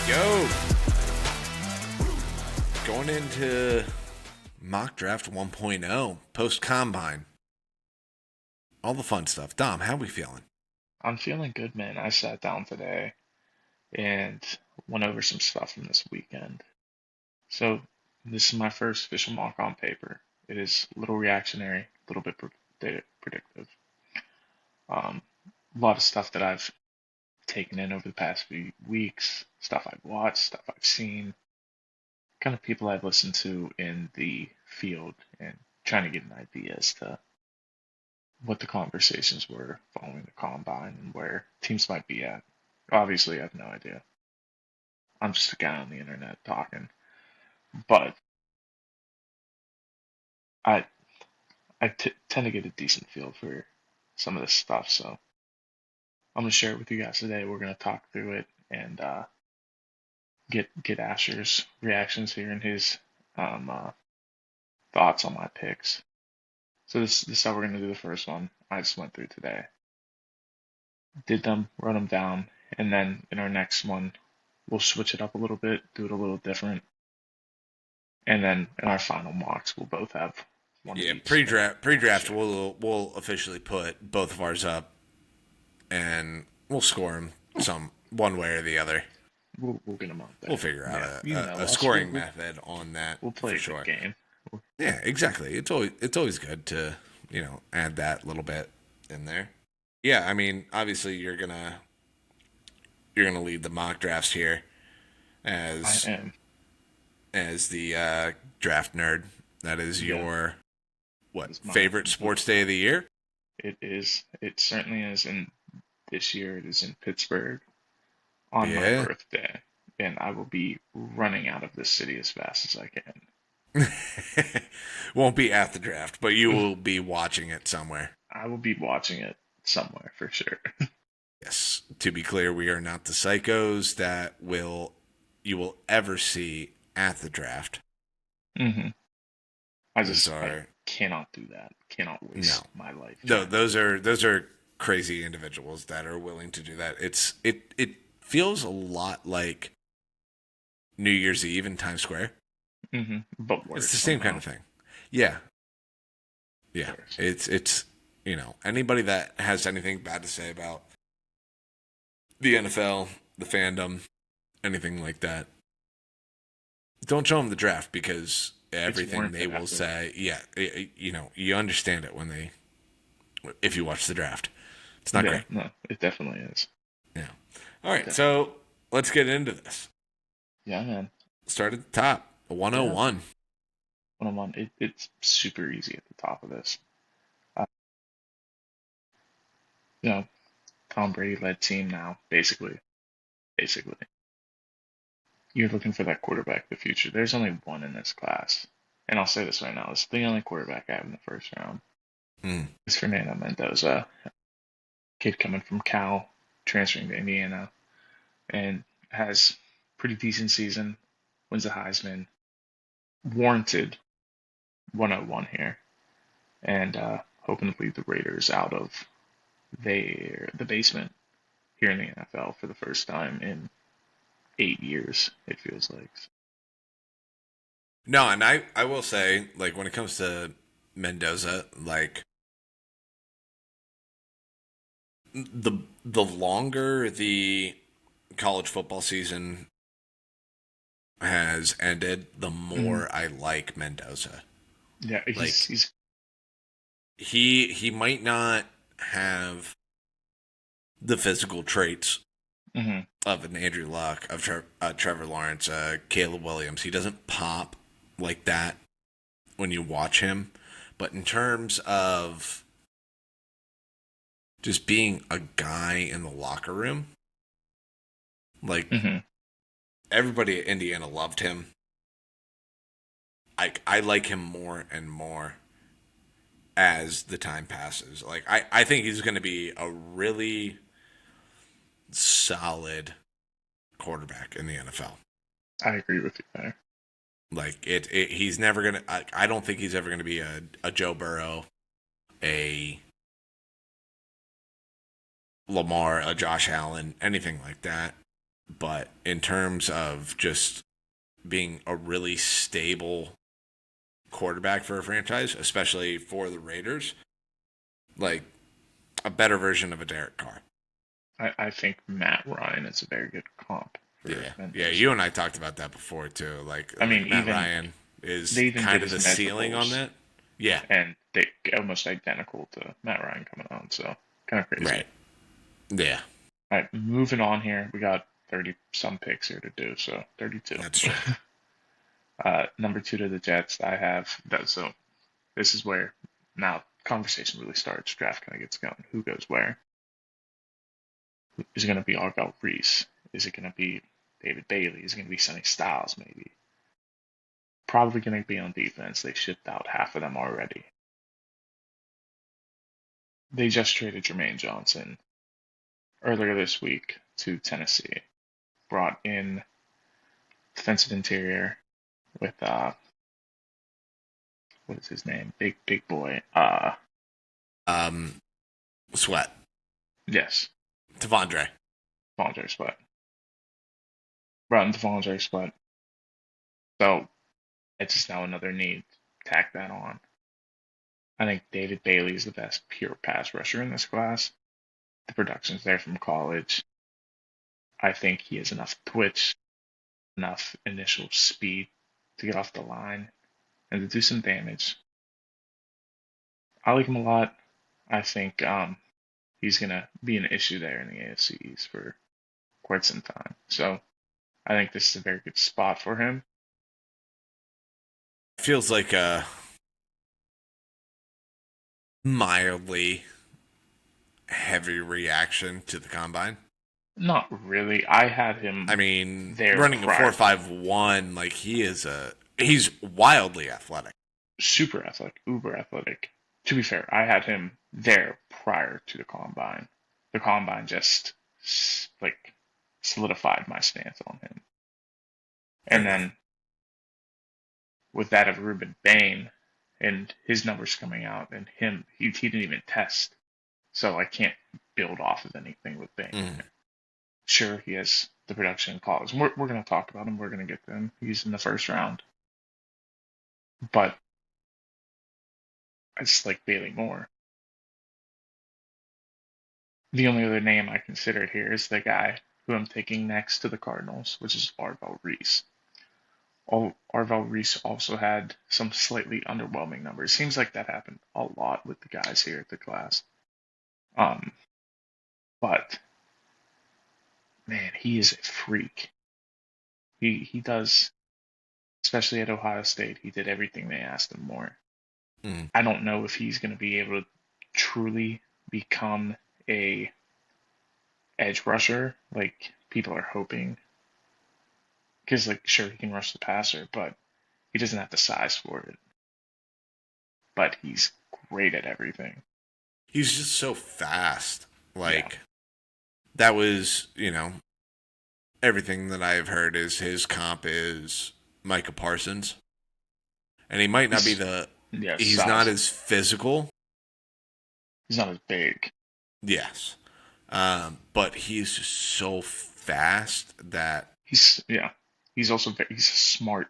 Yo, going into mock draft 1.0, post combine, all the fun stuff. Dom, how we feeling? I'm feeling good, man. I sat down today and went over some stuff from this weekend. So, this is my first official mock on paper. It is a little reactionary, a little bit predictive. Um, a lot of stuff that I've taken in over the past few weeks, stuff I've watched, stuff I've seen, kind of people I've listened to in the field, and trying to get an idea as to what the conversations were following the combine and where teams might be at. Obviously, I have no idea. I'm just a guy on the internet talking, but I tend to get a decent feel for some of this stuff. So I'm gonna share it with you guys today. We're gonna talk through it and get Asher's reactions here and his um, uh, thoughts on my picks. So this is how we're gonna do the first one. I just went through today, did them, wrote them down, and then in our next one we'll switch it up a little bit, do it a little different, and then in our final mocks we'll both have one of Yeah, each that pre-draft, we'll share. we'll officially put both of ours up, and we'll score them some one way or the other. We'll get them out We'll there. figure out Yeah, you know a us. scoring method on that We'll play for a good sure. game. Yeah, exactly. It's always good to add that little bit in there. Yeah, I mean, obviously you're gonna lead the mock drafts here I as am. the draft nerd. That is Yeah, your what it's my favorite sports day of the year? it is. It certainly is. And this year it is in Pittsburgh on my Yeah. birthday, and I will be running out of this city as fast as I Won't be at the draft, but you can. will be watching it somewhere. I will be watching it somewhere for sure. Yes. To be clear, we are not the psychos that will you will ever see at the draft. hmm Those I are cannot do that. Cannot no. waste my life No, trying to do that. those are crazy individuals that are willing to do that. It feels a lot like New Year's Eve in Times Square. But It's worse the same kind somehow. of thing. Yeah. Yeah. Worse. It's anybody that has anything bad to say about the NFL, the fandom, anything like that, don't show them the draft because It's everything they warranted will after that. say, yeah, you understand it when if you watch the draft. It's not Yeah, great. no, it definitely is. Yeah. All It right, definitely. so let's get into this. Yeah, man. Start at the top. Yeah. 101. When I'm on, it's super easy at the top of this. Uh, you know, Tom Brady led team now, basically. Basically, you're looking for that quarterback of the future. There's only one in this class, and I'll say this right now: it's the only quarterback I have in the first round. Mm. It's Fernando Mendoza, kid coming from Cal, transferring to Indiana, and has pretty decent season. Wins a Heisman, warranted 101 here, and hoping to lead the Raiders out of the basement here in the NFL for the first time in 8 years. It feels like. No, and I will say, like, when it comes to Mendoza, like, the longer the college football season has ended, the Mhm. more I like Mendoza. Yeah, Like he's he might not have the physical traits mhm. of an Andrew Luck, of Trevor Lawrence, Caleb Williams. He doesn't pop like that when you watch him, but in terms of just being a guy in the locker room, like Mhm. everybody at Indiana loved him. I like him more and more as the time passes. Like I think he's going to be a really solid quarterback in the NFL. I agree with you there. Like he's never gonna. I don't think he's ever gonna be a Joe Burrow, a Lamar, a Josh Allen, anything like that. But in terms of just being a really stable quarterback for a franchise, especially for the Raiders, like a better version of a Derek Carr. I think Matt Ryan is a very good comp for Yeah, Van yeah. Jefferson. You and I talked about that before too. I Like mean, Matt even Ryan is they even kind did of his the ceiling on measurables, that. Yeah, and they almost identical to Matt Ryan coming on. So kind of crazy. right. Yeah, All right, moving on here. We got 30 some picks here to do, so 32. that's true. Number two to the Jets. I have that. So this is where now conversation really starts. Draft kind of gets going. Who goes where? Is it going to be Arvell Reese? Is it going to be David Bailey? Is it going to be Sonny Styles? Maybe. Probably going to be on defense. They shipped out half of them already. They just traded Jermaine Johnson earlier this week to Tennessee. Brought in defensive interior with what is his name? Big boy. Um, Sweat, Yes, Devondre. Devondre Sweat. Brought in Devondre Sweat. So it's just now another need. Tack that on. I think David Bailey is the best pure pass rusher in this class. The production's there from college. I think he has enough twitch, enough initial speed to get off the line and to do some damage. I like him a lot. I think he's going to be an issue there in the AFC East for quite some time. So I think this is a very good spot for him. Feels like a mildly heavy reaction to the combine. Not really. I had him I mean, there running a prior. 4.51, like he's wildly athletic. Super athletic, uber athletic. To be fair, I had him there prior to the combine. The combine just like solidified my stance on him. Fair And enough. then with that of Ruben Bain and his numbers coming out, and he didn't even test, so I can't build off of anything with Bain. Mm. Sure, he has the production in college. We're going to talk about him. We're going to get to him. He's in the first round, but I just like Bailey more. The only other name I considered here is the guy who I'm taking next to the Cardinals, which is Arvell Reese. Arvell Reese also had some slightly underwhelming numbers. Seems like that happened a lot with the guys here at the class. Um, but man, he is a freak. He does, especially at Ohio State. He did everything they asked him more. Mm. I don't know if he's going to be able to truly become a edge rusher like people are hoping. Because like sure he can rush the passer, but he doesn't have the size for it. But he's great at everything. He's just so fast. Yeah. Like that was, everything that I've heard is his comp is Micah Parsons, and he might not be He's the. yeah, He's not size. as physical. He's not as big. Yes, but he's just so fast that He's also he's a smart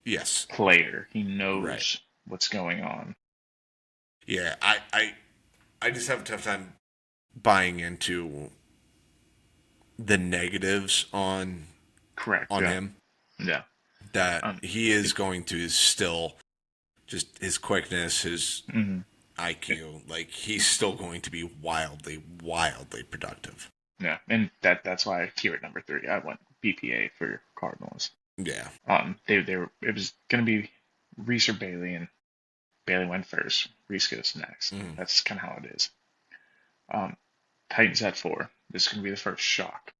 yes, player. He right. knows what's going on. Yeah, I just have a tough time buying into the negatives Correct. on Yeah. him. Yeah. That Um. he is going to still just his quickness, his Mhm. IQ, like he's still going to be wildly productive. Yeah. And that's why here at number 3 I went BPA for Cardinals. Yeah. They were it was gonna be Reese or Bailey, and Bailey went first. Reese goes next. Mm. That's kind of how it is. Um, Titans at 4. This is gonna be the first shock.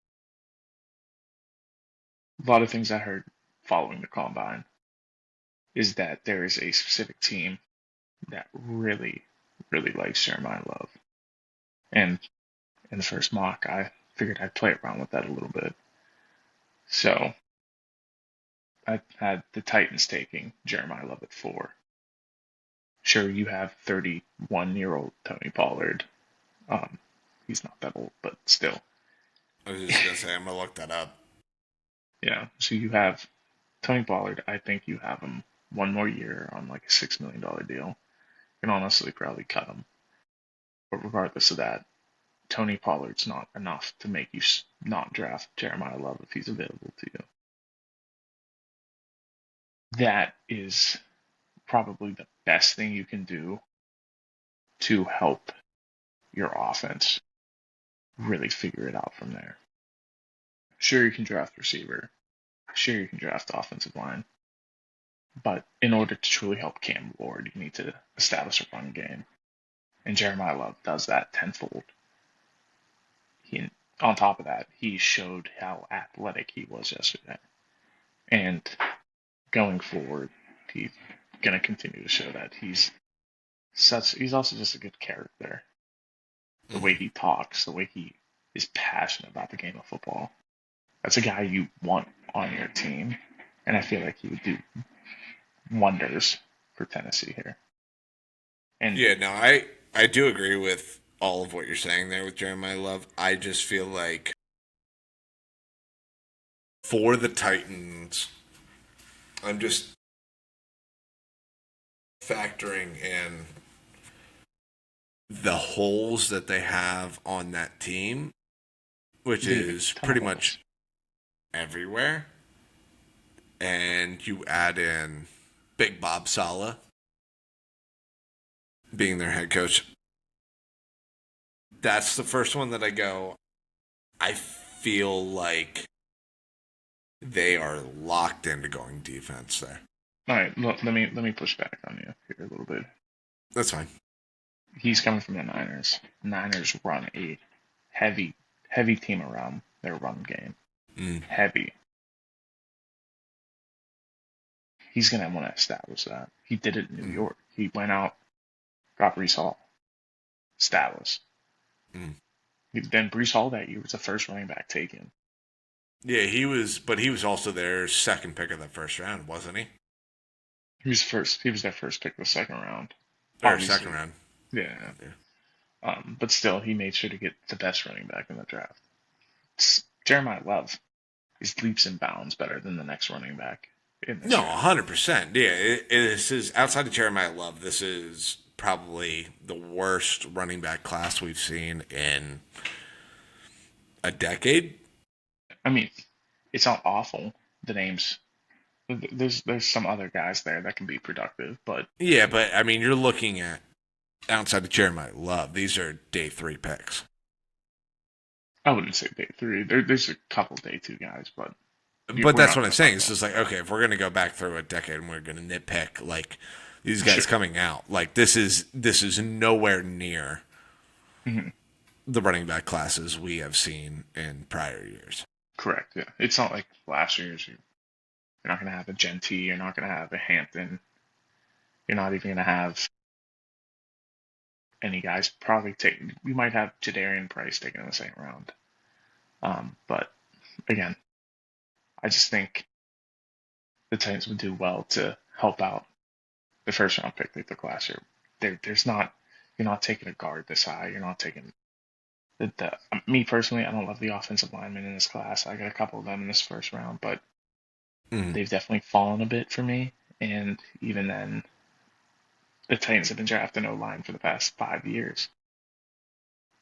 A lot of things I heard following the combine is that there is a specific team that really, really likes Jeremiah Love. And in the first mock, I figured I'd play around with that a little bit. So I had the Titans taking Jeremiah Love at 4. Sure, you have 31-year-old Tony Pollard. Um, he's not that old, but still. I was just gonna say I'm gonna look that up. Yeah. So you have Tony Pollard. I think you have him one more year on like a $6 million deal. You can honestly probably cut him. But regardless of that, Tony Pollard's not enough to make you not draft Jeremiah Love if he's available to you. That is probably the best thing you can do to help your offense really figure it out from there. Sure, you can draft receiver. Sure, you can draft offensive line. But in order to truly help Cam Ward, you need to establish a run game. And Jeremiah Love does that tenfold. He, on top of that, he showed how athletic he was yesterday. And going forward, he's going to continue to show that. He's also just a good character. The way he talks, the way he is passionate about the game of football. That's a guy you want on your team. And I feel like he would do wonders for Tennessee here. And Yeah, no, I do agree with all of what you're saying there with Jeremiah Love. I just feel like for the Titans, I'm just factoring in the holes that they have on that team, which is pretty much everywhere. And you add in Big Bob Sala being their head coach. That's the first one that I go, I feel like they are locked into going defense there. All right, look, let me push back on you here a little bit. That's fine. He's coming from the Niners. Niners run a heavy team around their run game. Heavy. He's gonna want to establish that. He did it in New York. He went out, got Brees Hall, established. Then Brees Hall that year was the first running back taken. Yeah, but he was also their second pick of the first round, wasn't he? He was first. He was their first pick of the second round. Or second round. Yeah. But still, he made sure to get the best running back in the draft. Jeremiah Love is leaps and bounds better than the next running back. No, 100%. Yeah, this is outside of Jeremiah Love. This is probably the worst running back class we've seen in a decade. I mean, it's not awful. The names, there's some other guys there that can be productive, but yeah, but I mean, you're looking at outside of Jeremiah Love. These are day 3 picks. I wouldn't say day 3. There's a couple day 2 guys, but that's what I'm saying. It's just like, okay, if we're gonna go back through a decade and we're gonna nitpick like these guys coming out, like this is nowhere near the running back classes we have seen in prior years. Correct. Yeah, it's not like last year's. You're not gonna have a Genty. You're not gonna have a Hampton. You're not even gonna have any guys probably taken. We might have Jadarian Price taken in the second round. But again, I just think the Titans would do well to help out the first round pick they took last year. There's not, you're not taking a guard this high. You're not taking me personally, I don't love the offensive linemen in this class. I got a couple of them in this first round, but they've definitely fallen a bit for me. And even then, the Titans have been drafting O-line for the past 5 years.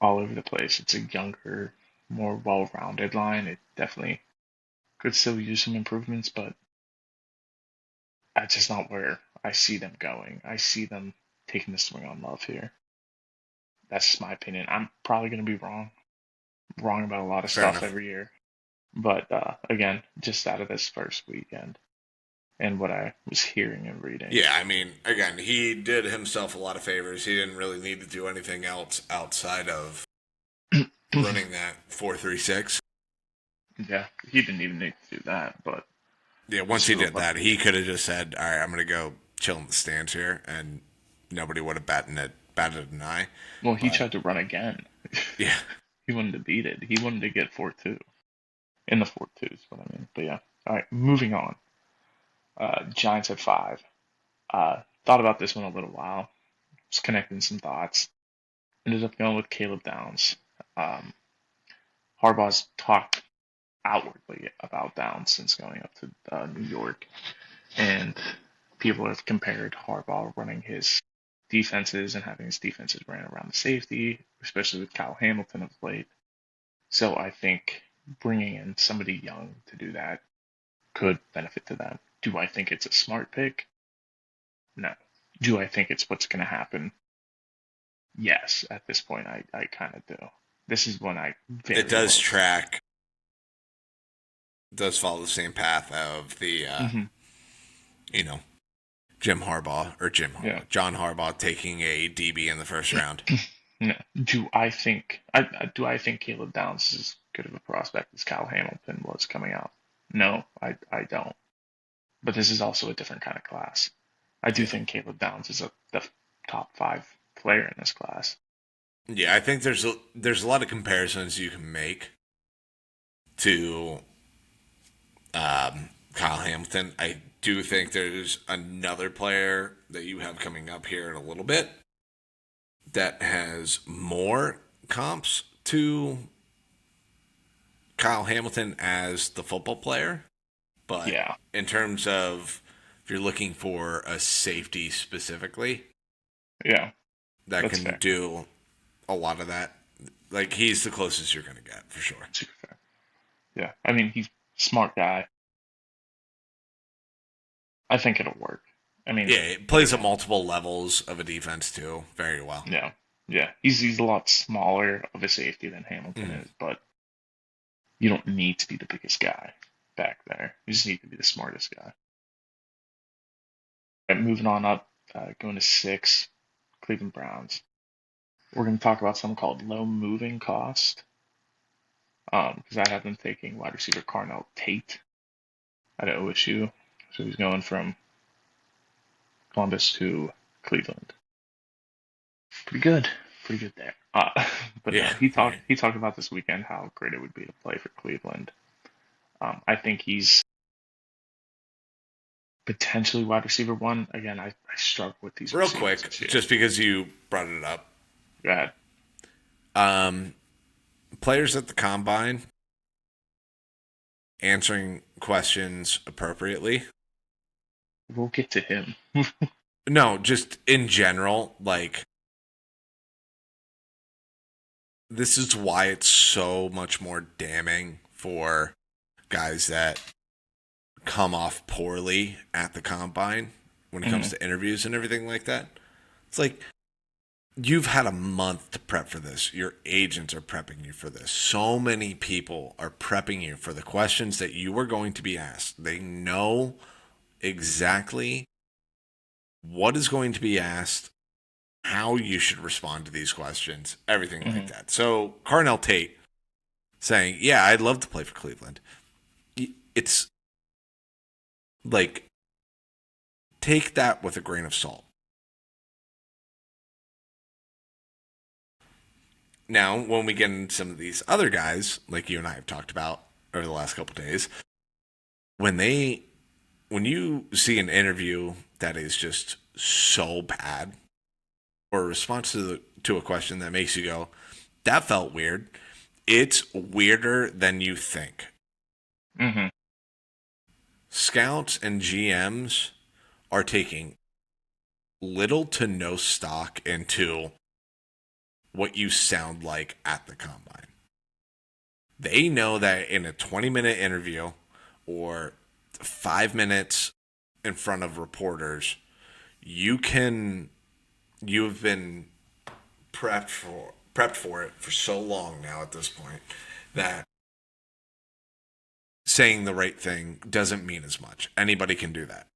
All over the place. It's a younger, more well-rounded line. It definitely could still use some improvements, but that's just not where I see them going. I see them taking the swing on Love here. That's just my opinion. I'm probably going to be wrong about a lot of stuff every year. But again, just out of this first weekend and what I was hearing and reading. Yeah, I mean, again, he did himself a lot of favors. He didn't really need to do anything else outside of running that 4.36. Yeah, he didn't even need to do that, but yeah, once he did that, he could have just said, "All right, I'm going to go chill in the stands here," and nobody would have batted an eye. Well, he tried to run again. Yeah, he wanted to beat it. He wanted to get 4-2 in the 4-2 is what I mean. But yeah, all right, moving on. Giants at 5. Thought about this one a little while. Just connecting some thoughts. Ended up going with Caleb Downs. Harbaugh's talked outwardly about Downs since going up to New York, and people have compared Harbaugh running his defenses and having his defenses ran around the safety, especially with Kyle Hamilton of late. So I think bringing in somebody young to do that could benefit to them. Do I think it's a smart pick? No. Do I think it's what's going to happen? Yes. At this point, I kind of do. This is when I very It does close. track, does follow the same path of the, Hmm. you know, Jim Harbaugh or Yeah. John Harbaugh taking a DB in the first round. No. Do I think Caleb Downs is as good of a prospect as Kyle Hamilton was coming out? No, I don't. But this is also a different kind of class. I do Yeah. think Caleb Downs is the top five player in this class. Yeah, I think there's a lot of comparisons you can make to Kyle Hamilton. I do think there's another player that you have coming up here in a little bit that has more comps to Kyle Hamilton as the football player. But Yeah, in terms of if you're looking for a safety specifically yeah, that that's can fair. do a lot of that, like he's the closest you're going to get for sure. Super fair. Yeah, I mean he's a smart guy. I think it'll work. I mean, Yeah, it but plays at again, multiple levels of a defense too, very well. yeah, yeah, he's a lot smaller of a safety than Hamilton Mm. is, but you don't need to be the biggest guy back there. You just need to be the smartest guy. And moving on up, going to six, Cleveland Browns. We're going to talk about something called low moving cost. Because I have been taking wide receiver Carnell Tate at OSU. So he's going from Columbus to Cleveland. Pretty good. Pretty good there. But no, Yeah, he right. talked about this weekend how great it would be to play for Cleveland. I think he's potentially wide receiver one. Again, I struggle with these Real receivers quick, this year. just because you brought it up, Go ahead. um, players at the combine answering questions appropriately. We'll get to him. No, just in general, like this is why it's so much more damning for guys that come off poorly at the combine when it comes Mhm. to interviews and everything like that. It's like you've had a month to prep for this. Your agents are prepping you for this. So many people are prepping you for the questions that you are going to be asked. They know exactly what is going to be asked, how you should respond to these questions, everything like Mhm. that. So, Carnell Tate saying, "Yeah, I'd love to play for Cleveland." It's like take that with a grain of salt. Now, when we get into some of these other guys, like you and I have talked about over the last couple of days, when they when you see an interview that is just so bad or a response to a question that makes you go, "That felt weird." It's weirder than you think. Mhm. Scouts and GMs are taking little to no stock into what you sound like at the combine. They know that in a 20-minute interview or 5 minutes in front of reporters, you've been prepped for it for so long now at this point that saying the right thing doesn't mean as much. Anybody can do that.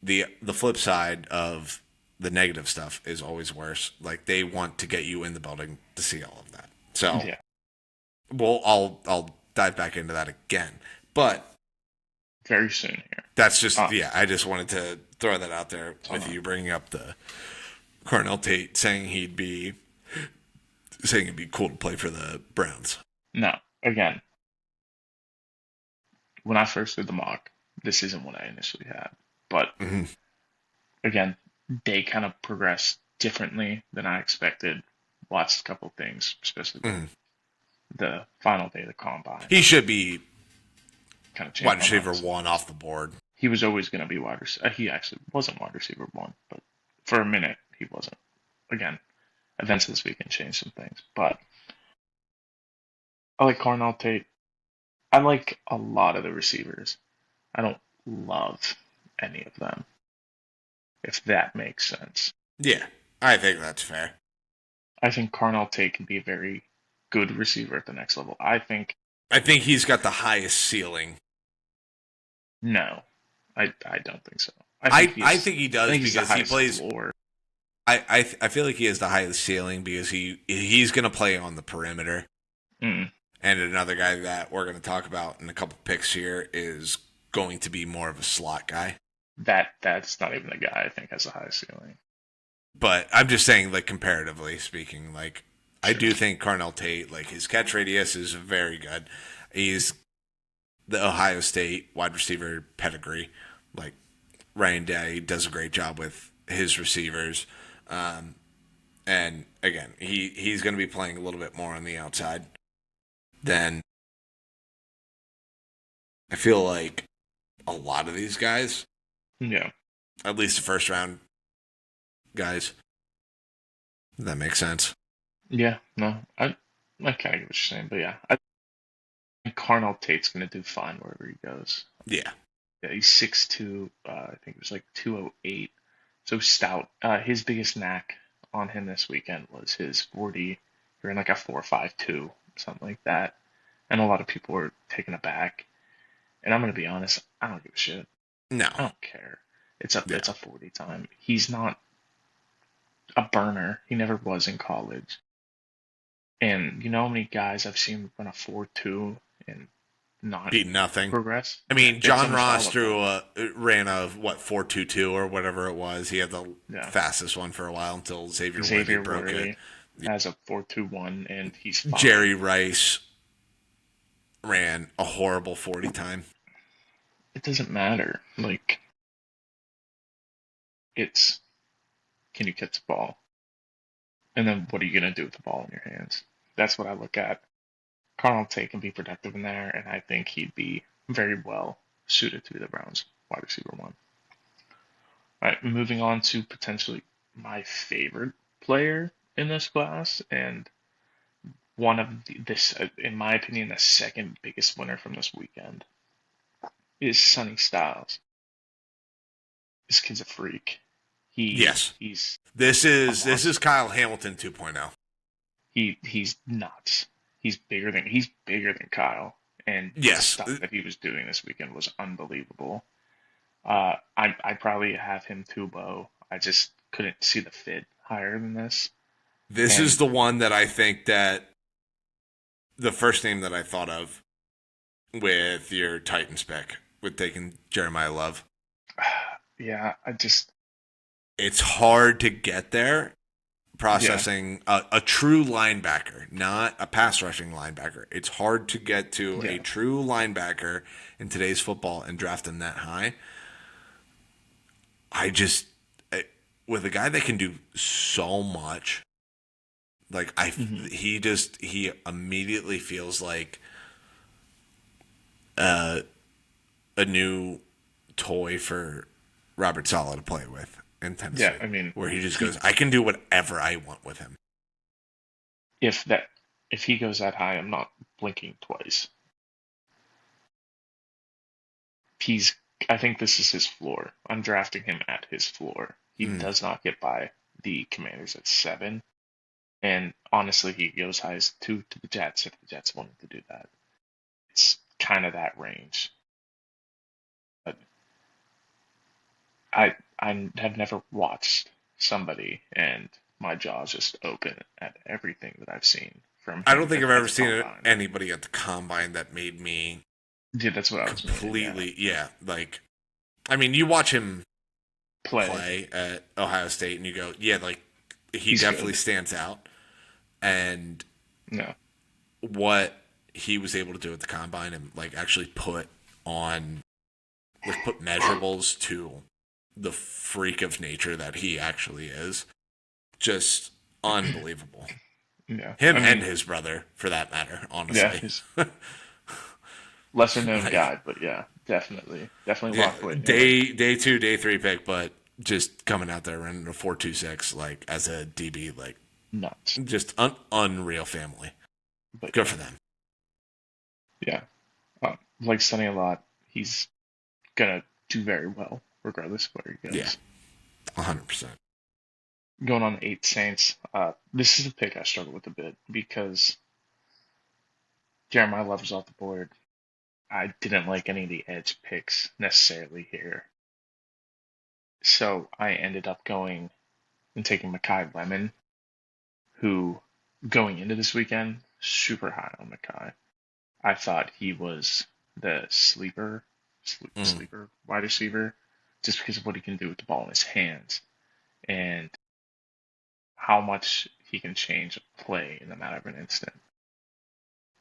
The flip side of the negative stuff is always worse. Like they want to get you in the building to see all of that. So, Yeah. well, I'll dive back into that again. But Very soon here. that's just Uh, yeah. I just wanted to throw that out there with uh, you bringing up the Carnell Tate saying it'd be cool to play for the Browns. no. Again, when I first did the mock, this isn't what I initially had. But Mm-hmm. again, they kind of progressed differently than I expected. Lost a couple things, especially with Mm-hmm. the final day of the combine. He should be Kind of wide changed my receiver mind. one off the board. He was always going to be wide receiver. He actually wasn't wide receiver one, but for a minute he wasn't. Again, events this weekend changed some things, but I like Carnell Tate. I like a lot of the receivers. I don't love any of them, if that makes sense. Yeah, I think that's fair. I think Carnell Tate can be a very good receiver at the next level. I think he's got the highest ceiling. no, I don't think so. I think he does because he plays. Floor. I feel like he has the highest ceiling because he's going to play on the perimeter. Mm. And another guy that we're going to talk about in a couple picks here is going to be more of a slot guy. That's not even the guy I think has the highest ceiling. But I'm just saying, like, comparatively speaking, like, sure. I do think Carnell Tate, like, his catch radius is very good. He's the Ohio State wide receiver pedigree. Like, Ryan Day does a great job with his receivers. And, again, he's going to be playing a little bit more on the outside than I feel like a lot of these guys. Yeah. At least the first round guys. Does that make sense? Yeah, no. I kind of get what you're saying, but yeah. I think Carnell Tate's going to do fine wherever he goes. Yeah. Yeah, he's 6'2", I think it was like 208. So stout. His biggest knack on him this weekend was his 40. He ran like a 4.52, something like that. And a lot of people were taken aback. And I'm going to be honest, I don't give a shit. No. I don't care. It's a 40 time. He's not a burner. He never was in college. And you know how many guys I've seen run a 4.2 and not beat nothing. Progress? I mean, John Ross ran a 4.22 or whatever it was. He had the fastest one for a while until Xavier Worthy broke it. Has a 4.21 and he's fine. Jerry Rice ran a horrible 40 time. It doesn't matter. Like, it's, can you catch the ball? And then what are you going to do with the ball in your hands? That's what I look at. Carnell Tate can be productive in there, and I think he'd be very well suited to be the Browns wide receiver one. All right, moving on to potentially my favorite player in this class, and one of this, in my opinion, the second biggest winner from this weekend is Sonny Styles. This kid's a freak. This is Kyle Hamilton 2.0. He's nuts. He's bigger than Kyle, and the stuff that he was doing this weekend was unbelievable. I probably have him too low. I just couldn't see the fit higher than this. This is the one that I think that the first name that I thought of with your Titans pick, with taking Jeremiah Love. Yeah, it's hard to get there. Processing a true linebacker, not a pass rushing linebacker. It's hard to get to a true linebacker in today's football and draft him that high. With a guy that can do so much, like he immediately feels like a new toy for Robert Saleh to play with. In Tennessee, yeah, I mean, where he just goes, I can do whatever I want with him. If he goes that high, I'm not blinking twice. I think this is his floor. I'm drafting him at his floor. He does not get by the Commanders at 7. And honestly, he goes high as 2 to the Jets if the Jets wanted to do that. It's kind of that range. But I have never watched somebody and my jaw's just open at everything that I've seen from him. I don't think I've ever seen anybody at the combine that made me that's what I was completely like, I mean, you watch him play at Ohio State and you go, like, he's definitely good. Stands out. And what he was able to do at the combine and like actually put measurables to the freak of nature that he actually is, just unbelievable. Yeah, Him I and mean, his brother, for that matter, yeah, honestly. he's lesser known Like, guy, but yeah, definitely yeah, walked away feeling day two, day three pick, but just coming out there running a 4.26 like as a DB, like nuts. just unreal family. But Good yeah, for them. yeah, like Sonny a lot. He's gonna do very well regardless of where he Yeah, goes. 100%. Going on 8 Saints. This is a pick I struggle with a bit because Jeremiah Love was off the board. I didn't like any of the edge picks necessarily here. So I ended up going and taking Makai Lemon, who going into this weekend, super high on Makai. I thought he was the Mm, sleeper wide receiver, just because of what he can do with the ball in his hands and how much he can change a play in a matter of an instant.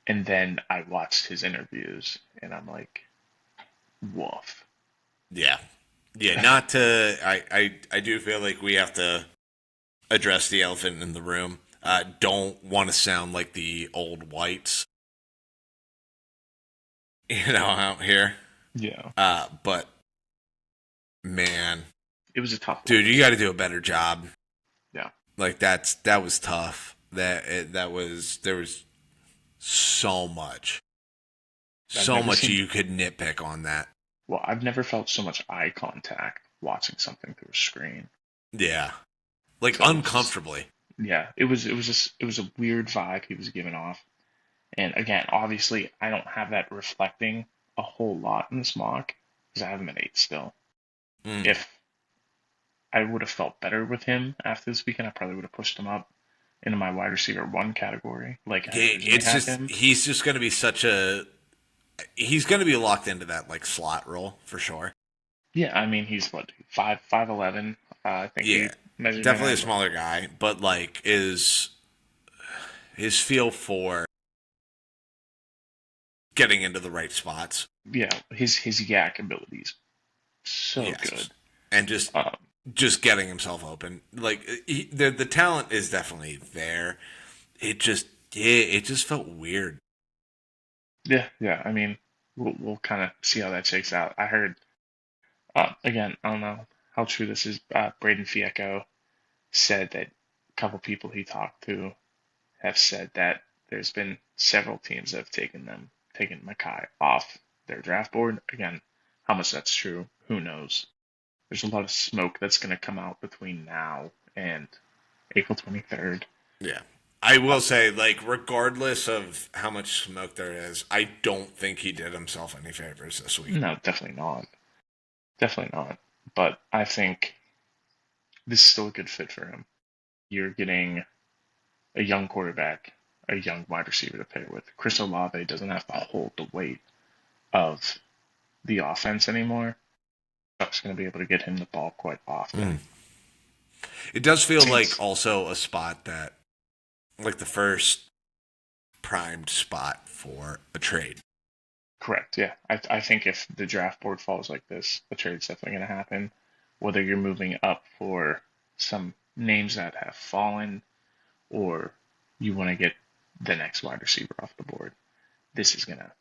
And then I watched his interviews, and I'm like, woof. yeah. Yeah, not to. I do feel like we have to address the elephant in the room. Don't want to sound like the old whites, out here. Yeah, But man, it was a tough dude, look. you got to do a better job. Yeah, Like that was tough. That was there was so much, I've so never much seen. you could nitpick on that. Well, I've never felt so much eye contact watching something through a screen. Yeah, like So it was just, uncomfortably. yeah, it was a weird vibe he was giving off. And again, obviously, I don't have that reflecting a whole lot in this mock because I have him at 8 still. Mm. If I would have felt better with him after this weekend, I probably would have pushed him up into my wide receiver one category, like I originally It's had just him. he's just going to be such a he's going to be locked into that like slot role for sure. Yeah, I mean he's what 5'11". I think he Yeah, measured in definitely a at smaller guy, but like is his feel for getting into the right spots. yeah his yak abilities so Yes, good. and Um, just getting himself open. Like the talent is definitely there. It just felt weird. yeah. I mean we'll kind of see how that shakes out. I heard again I don't know how true this is. Braden Fiecko said that a couple people he talked to have said that there's been several teams that have taken Makai off their draft board. Again, how much that's true, who knows? There's a lot of smoke that's going to come out between now and April 23rd. Yeah. I Uh, will say, like, regardless of how much smoke there is, I don't think he did himself any favors this week. no, definitely not. Definitely not. But I think this is still a good fit for him. You're getting a young quarterback, a young wide receiver to pair with. Chris Olave doesn't have to hold the weight of the offense anymore. Chuck's going to be able to get him the ball quite Mm. often. It does feel like Saints, also a spot that, like, the first primed spot for a trade. correct. Yeah, I think if the draft board falls like this, the trade's definitely going to happen. Whether you're moving up for some names that have fallen, or you want to get the next wide receiver off the board, this is going to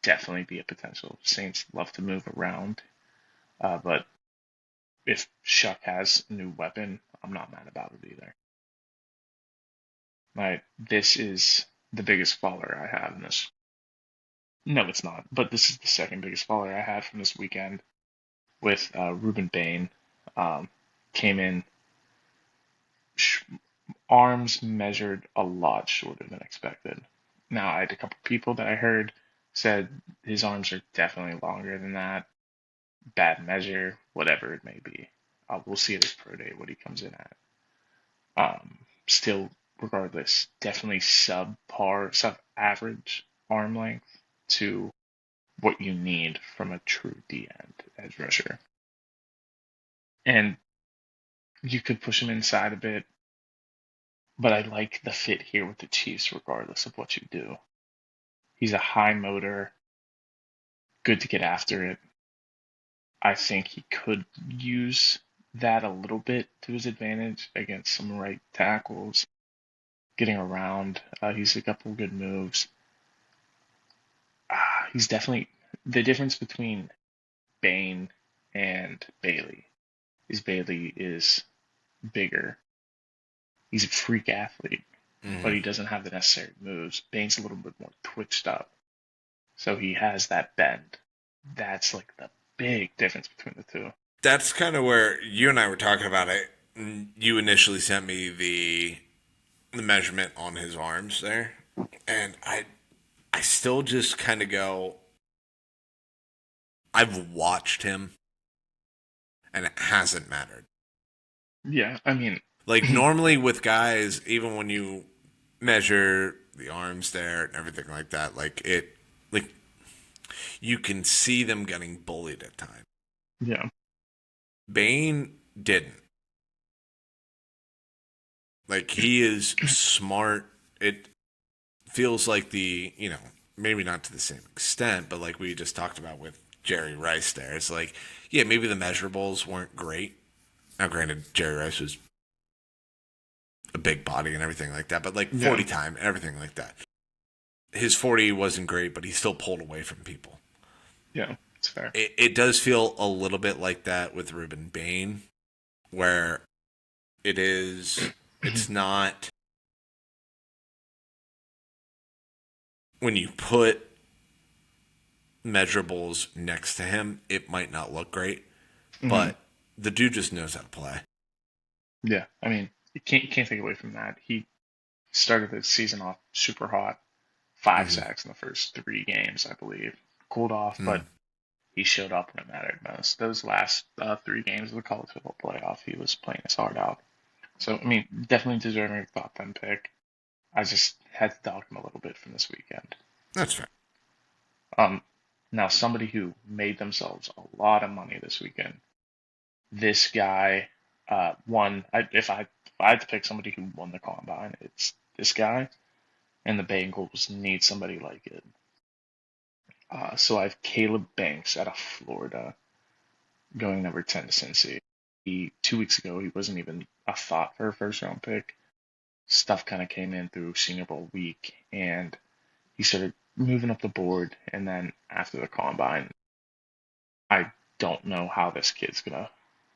definitely be a potential. Saints love to move around, but if Shuck has a new weapon, I'm not mad about it either. This is the biggest faller I have in this. No, it's not, but this is the second biggest faller I had from this weekend with Ruben Bain. Um, Came in sh- arms measured a lot shorter than expected. Now, I had a couple people that I heard said his arms are definitely longer than that. Bad measure, whatever it may be. We'll see at his pro day what he comes in at. Still, regardless, definitely sub average arm length to what you need from a true D end edge rusher. And you could push him inside a bit, but I like the fit here with the Chiefs regardless of what you do. He's a high motor, good to get after it. I think he could use that a little bit to his advantage against some right tackles. getting around. He's a couple good moves. He's definitely the difference between Bane and Bailey is Bailey is bigger. He's a freak athlete, but Hmm. he doesn't have the necessary moves. Bane's a little bit more twitched up, so he has that bend. That's like the big difference between the two. That's kind of where you and I were talking about it. You initially sent me the measurement on his arms there, and I still just kind of go. I've watched him, and it hasn't mattered. Yeah, I mean, Like normally with guys, even when you measure the arms there and everything like that, like you can see them getting bullied at times. yeah, Bane didn't. Like he is smart. It feels like maybe not to the same extent, but like we just talked about with Jerry Rice there. It's like, yeah, maybe the measurables weren't great. Now, granted, Jerry Rice was a big body and everything like that, but like yeah, 40 time and everything like that. His 40 wasn't great, but he still pulled away from people. yeah. It's fair. It does feel a little bit like that with Ruben Bain, where it's not when you put measurables next to him, it might not look great, Hmm. but the dude just knows how to play. Yeah, I mean, you can't take away from that. He started the season off super hot, five Mm-hmm. sacks in the first 3 games, I believe. Cooled off, but Mm. he showed up when it mattered most. Those last 3 games of the college football playoff, he was playing his heart out. So, I mean, definitely deserving of top 10 pick. I just had to dog him a little bit from this weekend. That's fair. Um, Now somebody who made themselves a lot of money this weekend. This guy won. If I had to pick somebody who won the combine, it's this guy, and the Bengals need somebody like it. So I have Caleb Banks out of Florida going number 10 to Cincy. 2 weeks ago, he wasn't even a thought for a first round pick. Stuff kind of came in through Senior Bowl week, and he started moving up the board. And then after the combine, I don't know how this kid's gonna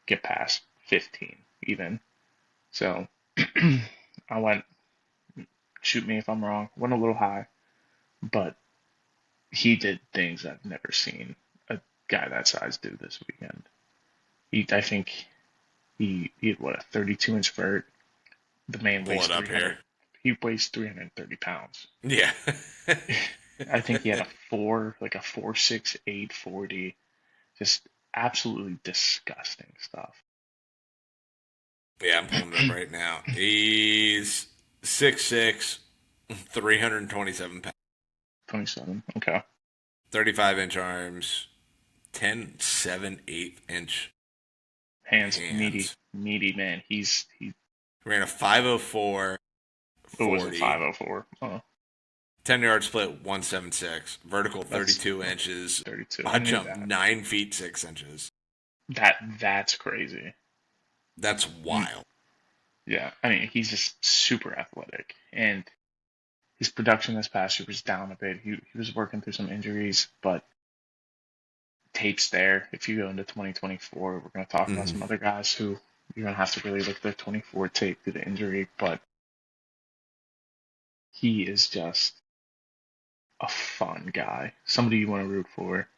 get past 15 even. So I went, shoot me if I'm wrong, went a little high, but he did things I've never seen a guy that size do this weekend. I think he had what, a 32-inch vert. The man Pull weighs it up 300. here. He weighs 330 pounds. Yeah. I think he had like a 4.68 40. Just absolutely disgusting stuff. Yeah, I'm pulling it up right now. He's 6'6", 327 pounds, 27. Okay. 35-inch arms, 10.78 inch Hands, meaty, hands. meaty man. He Ran a 504 What was it, 40, 504? 10-yard split 176, vertical That's 32 inches, 32. I odd knew jump that. 9 feet 6 inches. That's crazy. That's Mm, wild. Yeah, I mean, he's just super athletic, and his production this past year was down a bit. He was working through some injuries, but tape's there. If you go into 2024, we're going to talk about Hmm. some other guys who you're going to have to really look at their 24 tape due to injury, but he is just a fun guy, somebody you want to root for,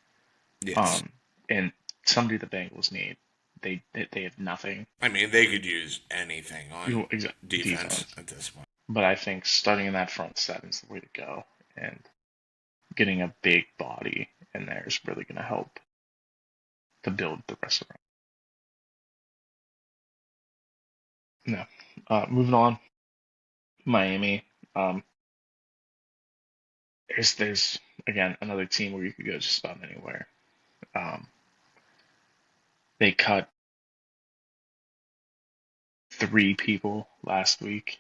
Yes. um, and somebody the Bengals need. They have nothing. I mean, they could use anything on defense Defense. at this point. But I think starting in that front seven is the way to go, and getting a big body in there is really going to help to build the rest of it. No, moving on. Miami. Um, there's again another team where you could go just about anywhere. Um, they cut 3 people last week,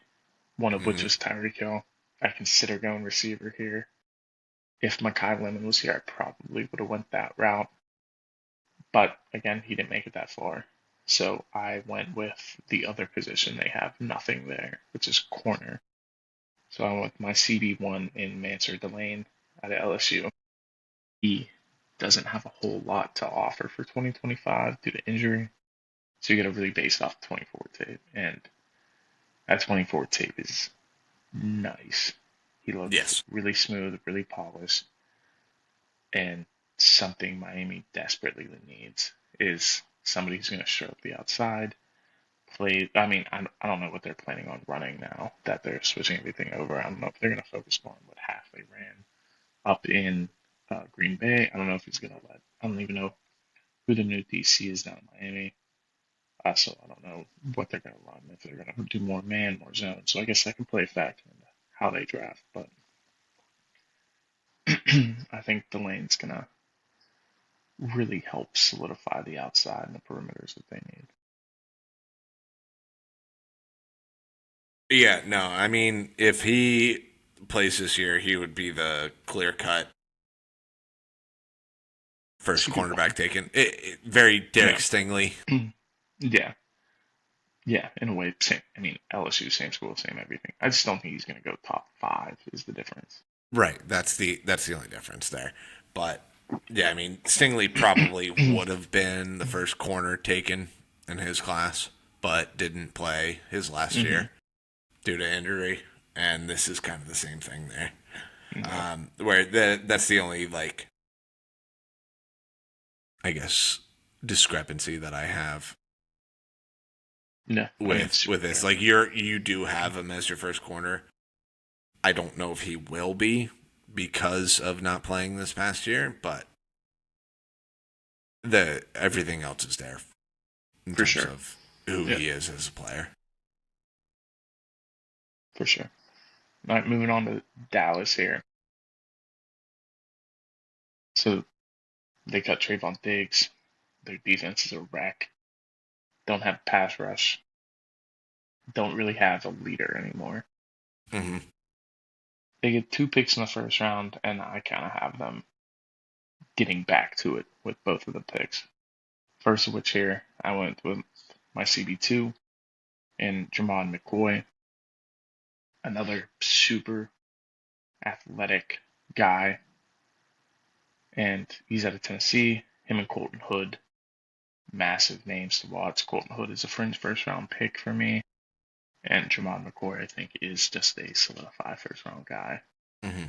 one of which Hmm. was Tyreek Hill. I consider going receiver here. If Makai Lemon was here, I probably would have went that route. But again, he didn't make it that far. So I went with the other position they have nothing there, which is corner. So I went with my CB1 in Mansur Delane out of LSU. He doesn't have a whole lot to offer for 2025 due to injury. So you got to really base it off 24 tape. And that 24 tape is nice. He looks Yes. really smooth, really polished. And something Miami desperately needs is somebody who's going to show up the outside, play. I mean, I don't know what they're planning on running now that they're switching everything over. I don't know if they're going to focus more on what half they ran up in Green Bay. I don't know if he's going to let. I don't even know who the new DC is down in Miami. So I don't know what they're going to run, if they're going to do more man, more zone. So I guess that can play a factor in how they draft. But I think the lane's going to really help solidify the outside and the perimeters that they need. Yeah, no, I mean, if he plays this year, he would be the clear cut first CB1. cornerback taken. Very Derek Yeah. Stingley. Yeah. Yeah. In a way, same. I mean, LSU, same school, same everything. I just don't think he's going to go top five, is the difference. Right. That's the only difference there. But yeah, I mean, Stingley probably would have been the first corner taken in his class, but didn't play his last Mm-hmm. year due to injury, and this is kind of the same thing there. Yeah. Where that's the only like, I guess, discrepancy that I have Yeah. I mean, it's with super this. fair. Like you do have him as your first corner. I don't know if he will be because of not playing this past year, but the everything else is there in For terms sure. of who Yeah. he is as a player. For sure. All right. Moving on to Dallas here. So they cut Trayvon Diggs. Their defense is a wreck. Don't have pass rush. Don't really have a leader anymore. Mm-hmm. They get 2 picks in the first round, and I kind of have them getting back to it with both of the picks. First of which here, I went with my CB2 and Jermon McCoy, another super athletic guy, and he's out of Tennessee. Him and Colton Hood, massive names to watch. Colton Hood is a fringe first round pick for me, and Jermon McCoy, I think, is just a solidified first round guy. Mm-hmm.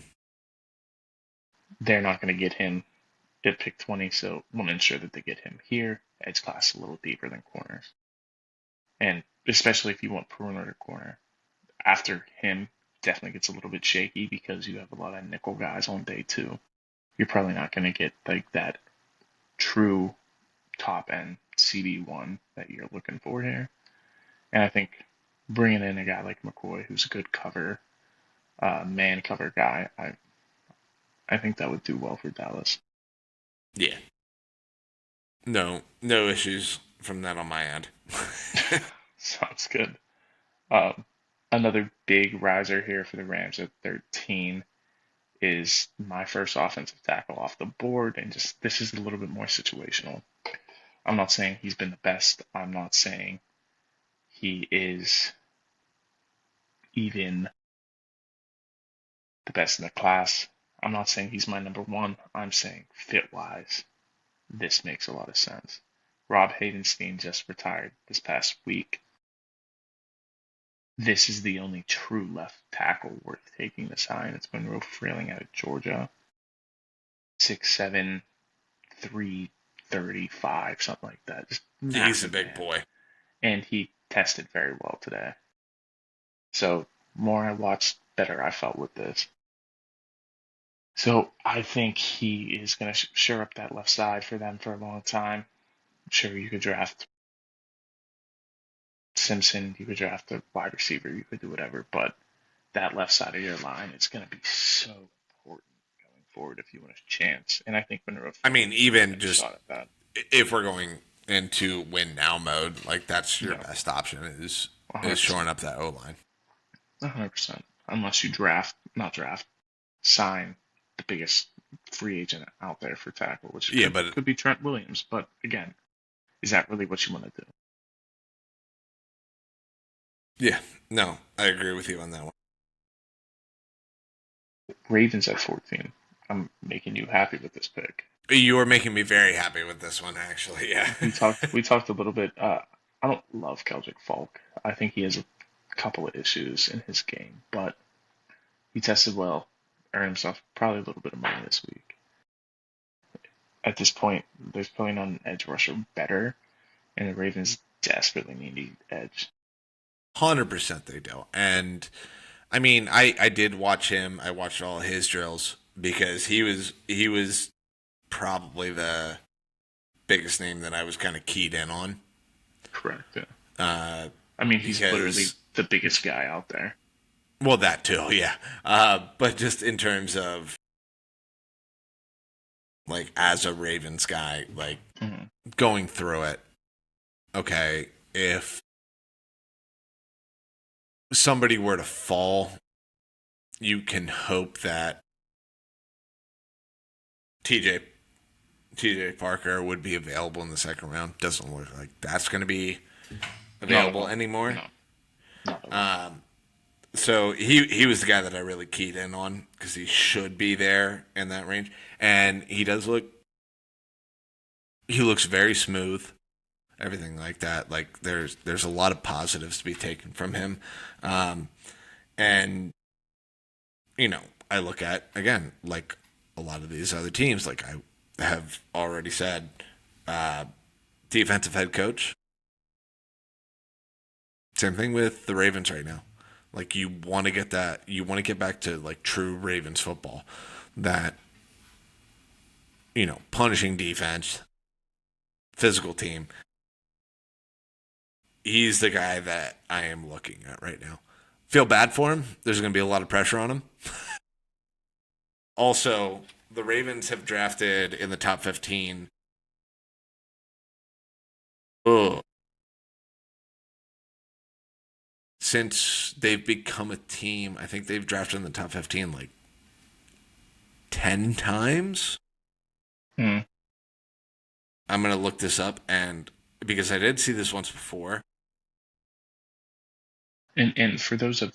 They're not going to get him at pick 20, so we'll ensure that they get him here. Edge class a little deeper than corners. And especially if you want perimeter corner, after him, definitely gets a little bit shaky because you have a lot of nickel guys on day two. You're probably not going to get like that true top end CB1 that you're looking for here. And I think bringing in a guy like McCoy, who's a good cover, man cover guy, I think that would do well for Dallas. Yeah. No issues from that on my end. Sounds good. Um, Another big riser here for the Rams at 13 is my first offensive tackle off the board, and just this is a little bit more situational. I'm not saying he's been the best. I'm not saying he is even the best in the class. I'm not saying he's my number one. I'm saying fit wise, this makes a lot of sense. Rob Haydenstein just retired this past week. This is the only true left tackle worth taking this high, and it's Monroe Freeling out of Georgia. 6'7", 335, something like that. Just He's a massive big man. boy. And he tested very well today. So more I watched, better I felt with this. So I think he is going to shore up that left side for them for a long time. Sure, you could draft Simpson, you could draft a wide receiver, you could do whatever, but that left side of your line is going to be so important going forward if you want a chance. And I think Monroe I mean, Freeling's going to even get a just shot at that. if we're going into win now mode, like that's your Yeah, best option is 100%. shoring up that O line. 100%. Unless you draft, not draft, sign the biggest free agent out there for tackle, which Yeah, could but could be Trent Williams. But again, is that really what you want to do? yeah, no, I agree with you on that one. Ravens at 14. I'm making you happy with this pick. You are making me very happy with this one, actually. Yeah. We talked a little bit. I don't love Keldrick Falk. I think he has a couple of issues in his game, but he tested well, earned himself probably a little bit of money this week. At this point, there's probably not an edge rusher better, and the Ravens desperately need an edge. 100% they do. And I mean, I did watch him. I watched all his drills because he was probably the biggest name that I was kind of keyed in on. Correct. Yeah. Uh, I mean, he's literally because the biggest guy out there. well, that too, yeah. But just in terms of like as a Ravens guy, like Hmm. going through it, okay, if somebody were to fall, you can hope that TJ TJ Parker would be available in the second round. Doesn't look like that's going to be Not at available all. anymore. No, not at all. Um, so he was the guy that I really keyed in on because he should be there in that range, and he looks very smooth, everything like that. Like there's a lot of positives to be taken from him, um, and you know I look at again like a lot of these other teams, like I have already said, uh, defensive head coach. Same thing with the Ravens right now. Like you want to get back to like true Ravens football, that punishing defense, physical team. He's the guy that I am looking at right now. Feel bad for him. There's going to be a lot of pressure on him. Also, the Ravens have drafted in the top 15. Oh, since they've become a team, I think they've drafted in the top 15 like 10 times. Hmm. I'm going to look this up, and because I did see this once before. And for those of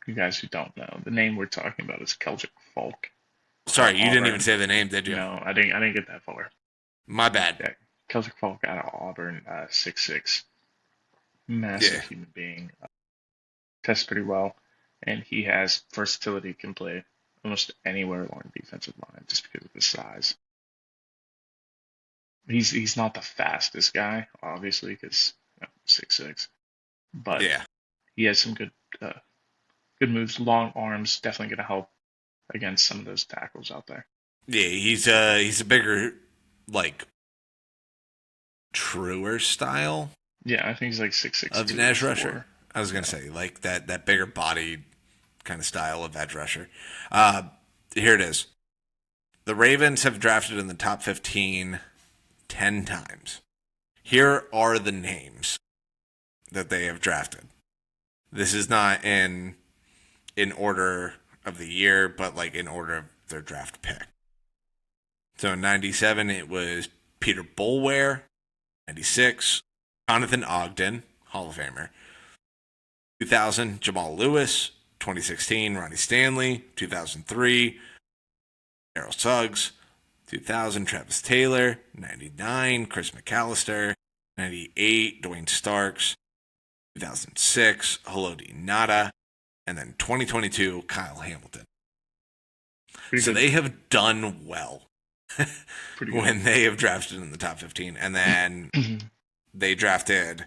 you guys who don't know, the name we're talking about is Keldrick Falk out of Sorry, you didn't even Auburn. say the name, did you? No, I didn't get that far. My bad. Yeah, Keldrick Falk out of Auburn, 6'6", massive Yeah. human being. Tests pretty well, and he has versatility. Can play almost anywhere along the defensive line just because of his size. He's not the fastest guy, obviously, because 6'6", but Yeah. he has some uh, good moves, long arms. Definitely going to help against some of those tackles out there. Yeah, he's a bigger, like, truer style Yeah, I think he's like 6'6", of an edge rusher. 204. I was gonna Yeah. say like that bigger body kind of style of edge rusher. Here it is. The Ravens have drafted in the top 15 10 times. Here are the names that they have drafted. This is not in order of the year, but like in order of their draft pick. So in 97, it was Peter Boulware. 96, Jonathan Ogden, Hall of Famer. 2000, Jamal Lewis. 2016, Ronnie Stanley. 2003, Daryl Suggs. 2000, Travis Taylor. 99, Chris McAllister. 98, Dwayne Starks. 2006, Haloti Nada. And then 2022, Kyle Hamilton. Pretty So good. they have done well Pretty good. when they have drafted in the top 15. And then they drafted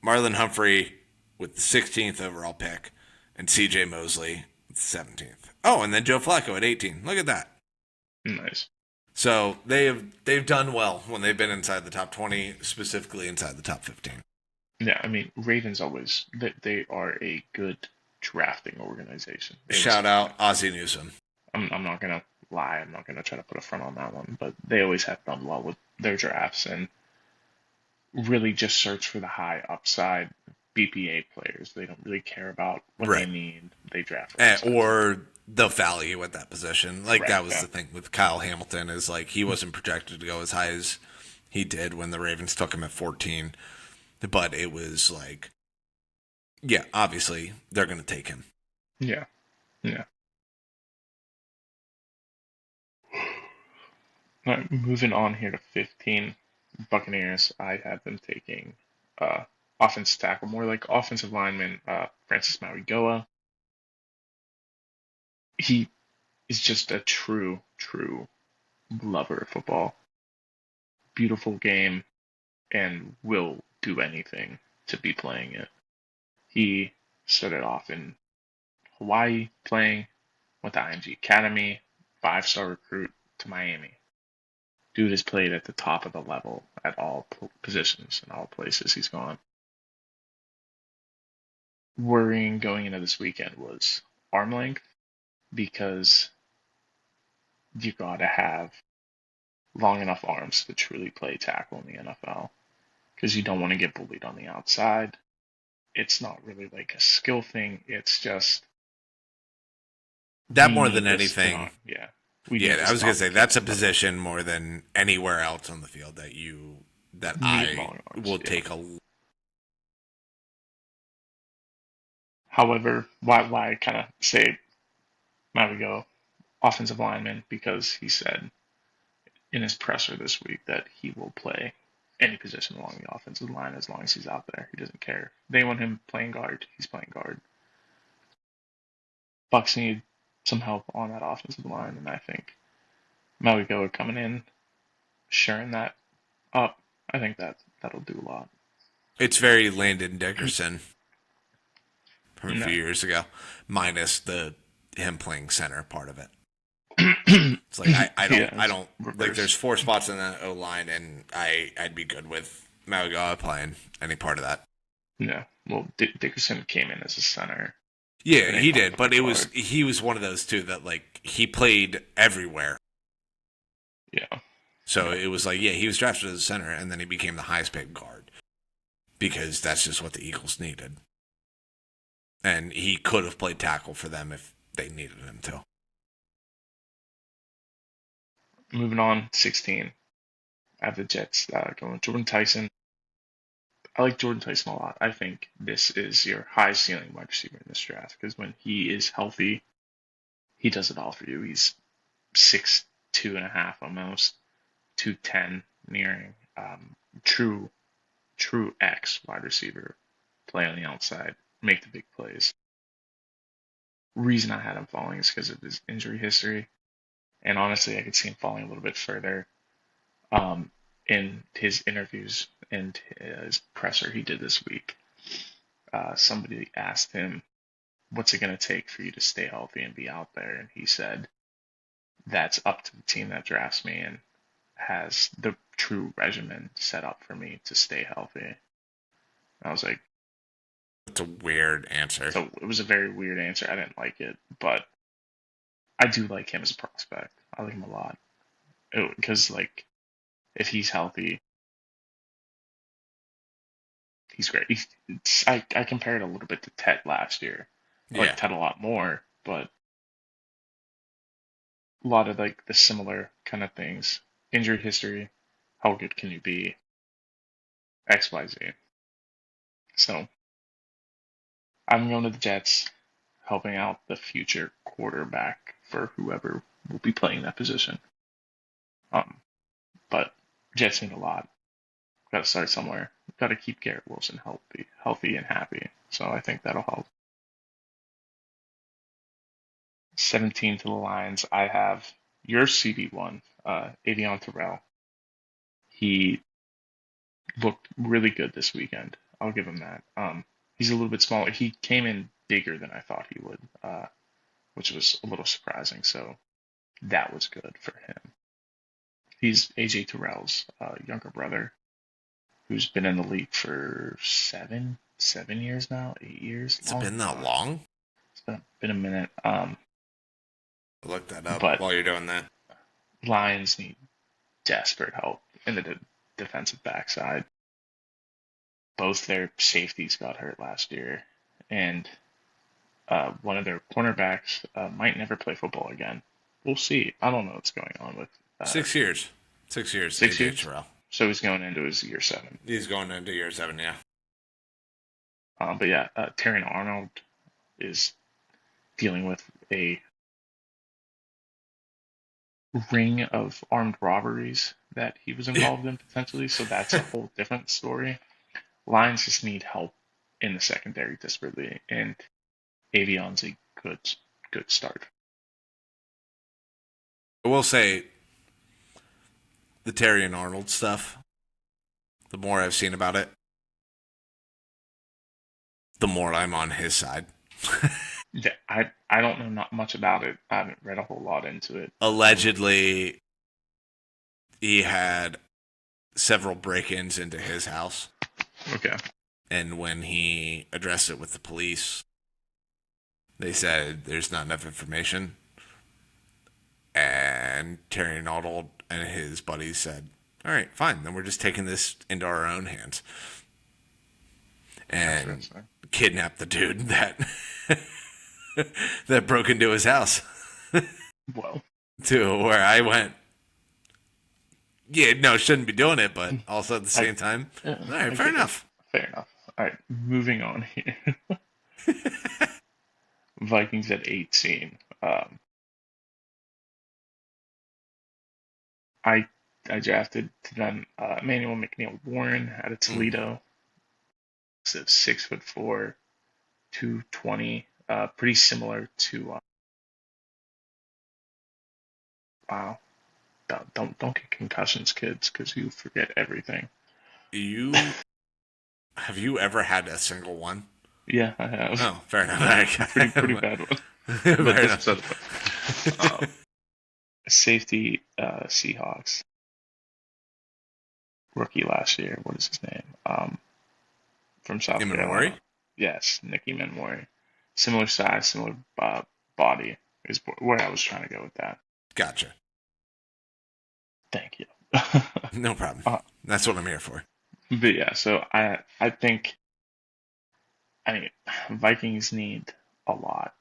Marlon Humphrey with the 16th overall pick and CJ Mosley with the 17th. Oh, and then Joe Flacco at 18. Look at that. Nice. So they've done well when they've been inside the top 20, specifically inside the top 15. Yeah, I mean, Ravens always they are a good drafting organization. They always Shout have been. out Ozzie Newsome. I'm not gonna lie. I'm not gonna try to put a front on that one, but they always have done well with their drafts and really just search for the high upside BPA players. They don't really care about what they Right. need. They draft for upside. Or the value at that position. Like that Correct. was Yeah. the thing with Kyle Hamilton is like he wasn't projected to go as high as he did when the Ravens took him at 14. But it was like, yeah, obviously they're going to take him. Yeah. Yeah. All right, moving on here to 15, Buccaneers. I have them taking offensive tackle, more like offensive lineman, Francis Mauigoa. He is just a true lover of football. Beautiful game, and will do anything to be playing it. He started off in Hawaii playing, went to IMG Academy, 5-star recruit to Miami. Dude has played at the top of the level at all positions and all places he's gone. Worrying going into this weekend was arm length because you gotta have long enough arms to truly play tackle in the NFL because you don't want to get bullied on the outside. It's not really like a skill thing. It's just That we more than need this anything. denom. Yeah, we need Yeah, I this was gonna say that's a dominant level. position more than anywhere else on the field that Need I long arms. will Yeah. take a. However, why I kind of say might we go offensive lineman because he said in his presser this week that he will play any position along the offensive line as long as he's out there. He doesn't care. They want him playing guard. He's playing guard. Bucks need some help on that offensive line, and I think Maui Goa coming in, sharing that up. I think that'll do a lot. It's very Landon Dickerson from a few No. years ago, minus the him playing center part of it. It's like Yeah, I it's don't like. reverse. There's 4 spots in that O line, and I'd be good with Malaga playing any part of that. No. Well, Dickerson came in as a center, Yeah, and they he thought did, but play guard. he was one of those too that like he played everywhere. Yeah. So Yeah. it was like, yeah, he was drafted as a center, and then he became the highest paid guard because that's just what the Eagles needed. And he could have played tackle for them if they needed him to. Moving on, 16. I have the Jets going with Jordan Tyson. I like Jordan Tyson a lot. I think this is your high ceiling wide receiver in this draft because when he is healthy, he does it all for you. He's 6'2.5" almost, 210 nearing. True, true X wide receiver. Play on the outside, make the big plays. Reason I had him falling is because of his injury history, and honestly, I could see him falling a little bit further. Um, in his interviews and his presser he did this week, somebody asked him, "What's it going to take for you to stay healthy and be out there?" And he said, "That's up to the team that drafts me and has the true regimen set up for me to stay healthy." And I was like, That's a weird answer. so it was a very weird answer. I didn't like it, but I do like him as a prospect. I like him a lot because, like, if he's healthy, he's great. I compare it a little bit to Ted last year. I like Yeah. Ted a lot more, but a lot of like the similar kind of things. Injury history, how good can you be? XYZ. So I'm going to the Jets, helping out the future quarterback for whoever will be playing that position. Um, but Jets need a lot. Got to start somewhere. Got to keep Garrett Wilson healthy and happy. So I think that'll help. 17 to the Lions. I have your CB1, Avion Terrell. He looked really good this weekend. I'll give him that. He's a little bit smaller. He came in bigger than I thought he would, which was a little surprising. So that was good for him. He's AJ Terrell's younger brother, who's been in the league for seven years now, 8 years, Has it long been that time. long? It's been a minute. Look that up But while you're doing that. Lions need desperate help in the defensive backside. Both their safeties got hurt last year, and one of their cornerbacks might never play football again. We'll see. I don't know what's going on with 6 years. 6 years, 6 years. AJ Terrell. So he's going into his year 7. He's going into year 7, yeah. But yeah, Terry Arnold is dealing with a ring of armed robberies that he was involved in potentially, so that's a whole different story. Lions just need help in the secondary desperately, and Avion's a good start. I will say the Terry and Arnold stuff, the more I've seen about it, the more I'm on his side. Yeah, I don't know not much about it. I haven't read a whole lot into it. Allegedly, he had several break ins into his house. Okay. And when he addressed it with the police, they said there's not enough information. And Terry Arnold and his buddies said, all right, fine. Then we're just taking this into our own hands. And kidnapped the dude that that broke into his house. Well, to where I went, yeah, no, shouldn't be doing it, but also at the same time, all right, fair enough. Fair enough. All right, moving on here. Vikings at 18. I I drafted to them Emmanuel McNeil-Warren out of Toledo. So 6'4", 220. Pretty similar to wow. Don't get concussions, kids, because you forget everything. You have you ever had a single one? Yeah, I have. Oh, fair enough. Pretty bad one. But fair enough. Safety Seahawks rookie last year. What is his name? From South Carolina. Yes, Nicky Manwari. Similar size, similar body is where I was trying to go with that. Gotcha. Thank you. No problem. That's what I'm here for. But yeah, so I think Vikings need a lot.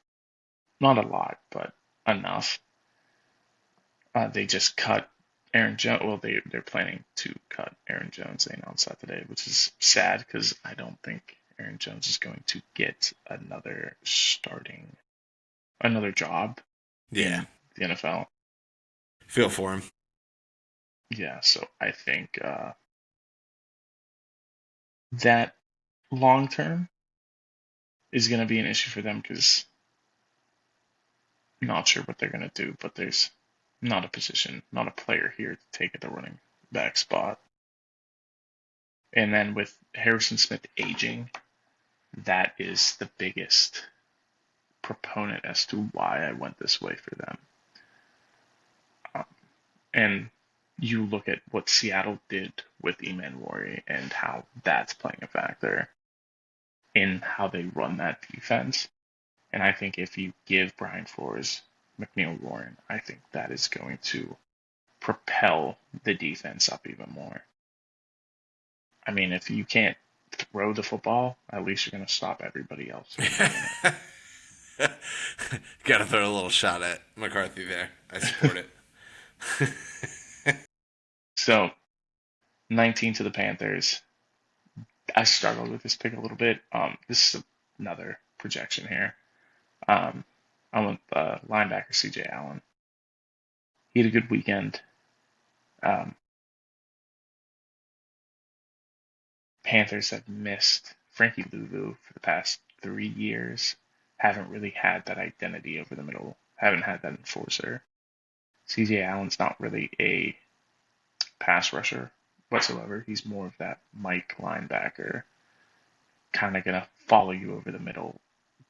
Not a lot, but enough. They just cut Aaron Jones. Well, they're planning to cut Aaron Jones. They announced that today, which is sad because I don't think Aaron Jones is going to get another job in the NFL. Feel for him. Yeah, so I think that long term is going to be an issue for them because not sure what they're going to do, but there's not a position, not a player here to take at the running back spot. And then with Harrison Smith aging, that is the biggest proponent as to why I went this way for them. And you look at what Seattle did with Emanwari and how that's playing a factor in how they run that defense. And I think if you give Brian Flores McNeil-Warren, I think that is going to propel the defense up even more. I mean, if you can't throw the football, at least you're going to stop everybody else. Got to throw a little shot at McCarthy there. I support it. So, 19 to the Panthers. I struggled with this pick a little bit. This is another projection here. I went linebacker C.J. Allen. He had a good weekend. Panthers have missed Frankie Louvu for the past 3 years. Haven't really had that identity over the middle. Haven't had that enforcer. C.J. Allen's not really a pass rusher whatsoever. He's more of that Mike linebacker. Kind of going to follow you over the middle.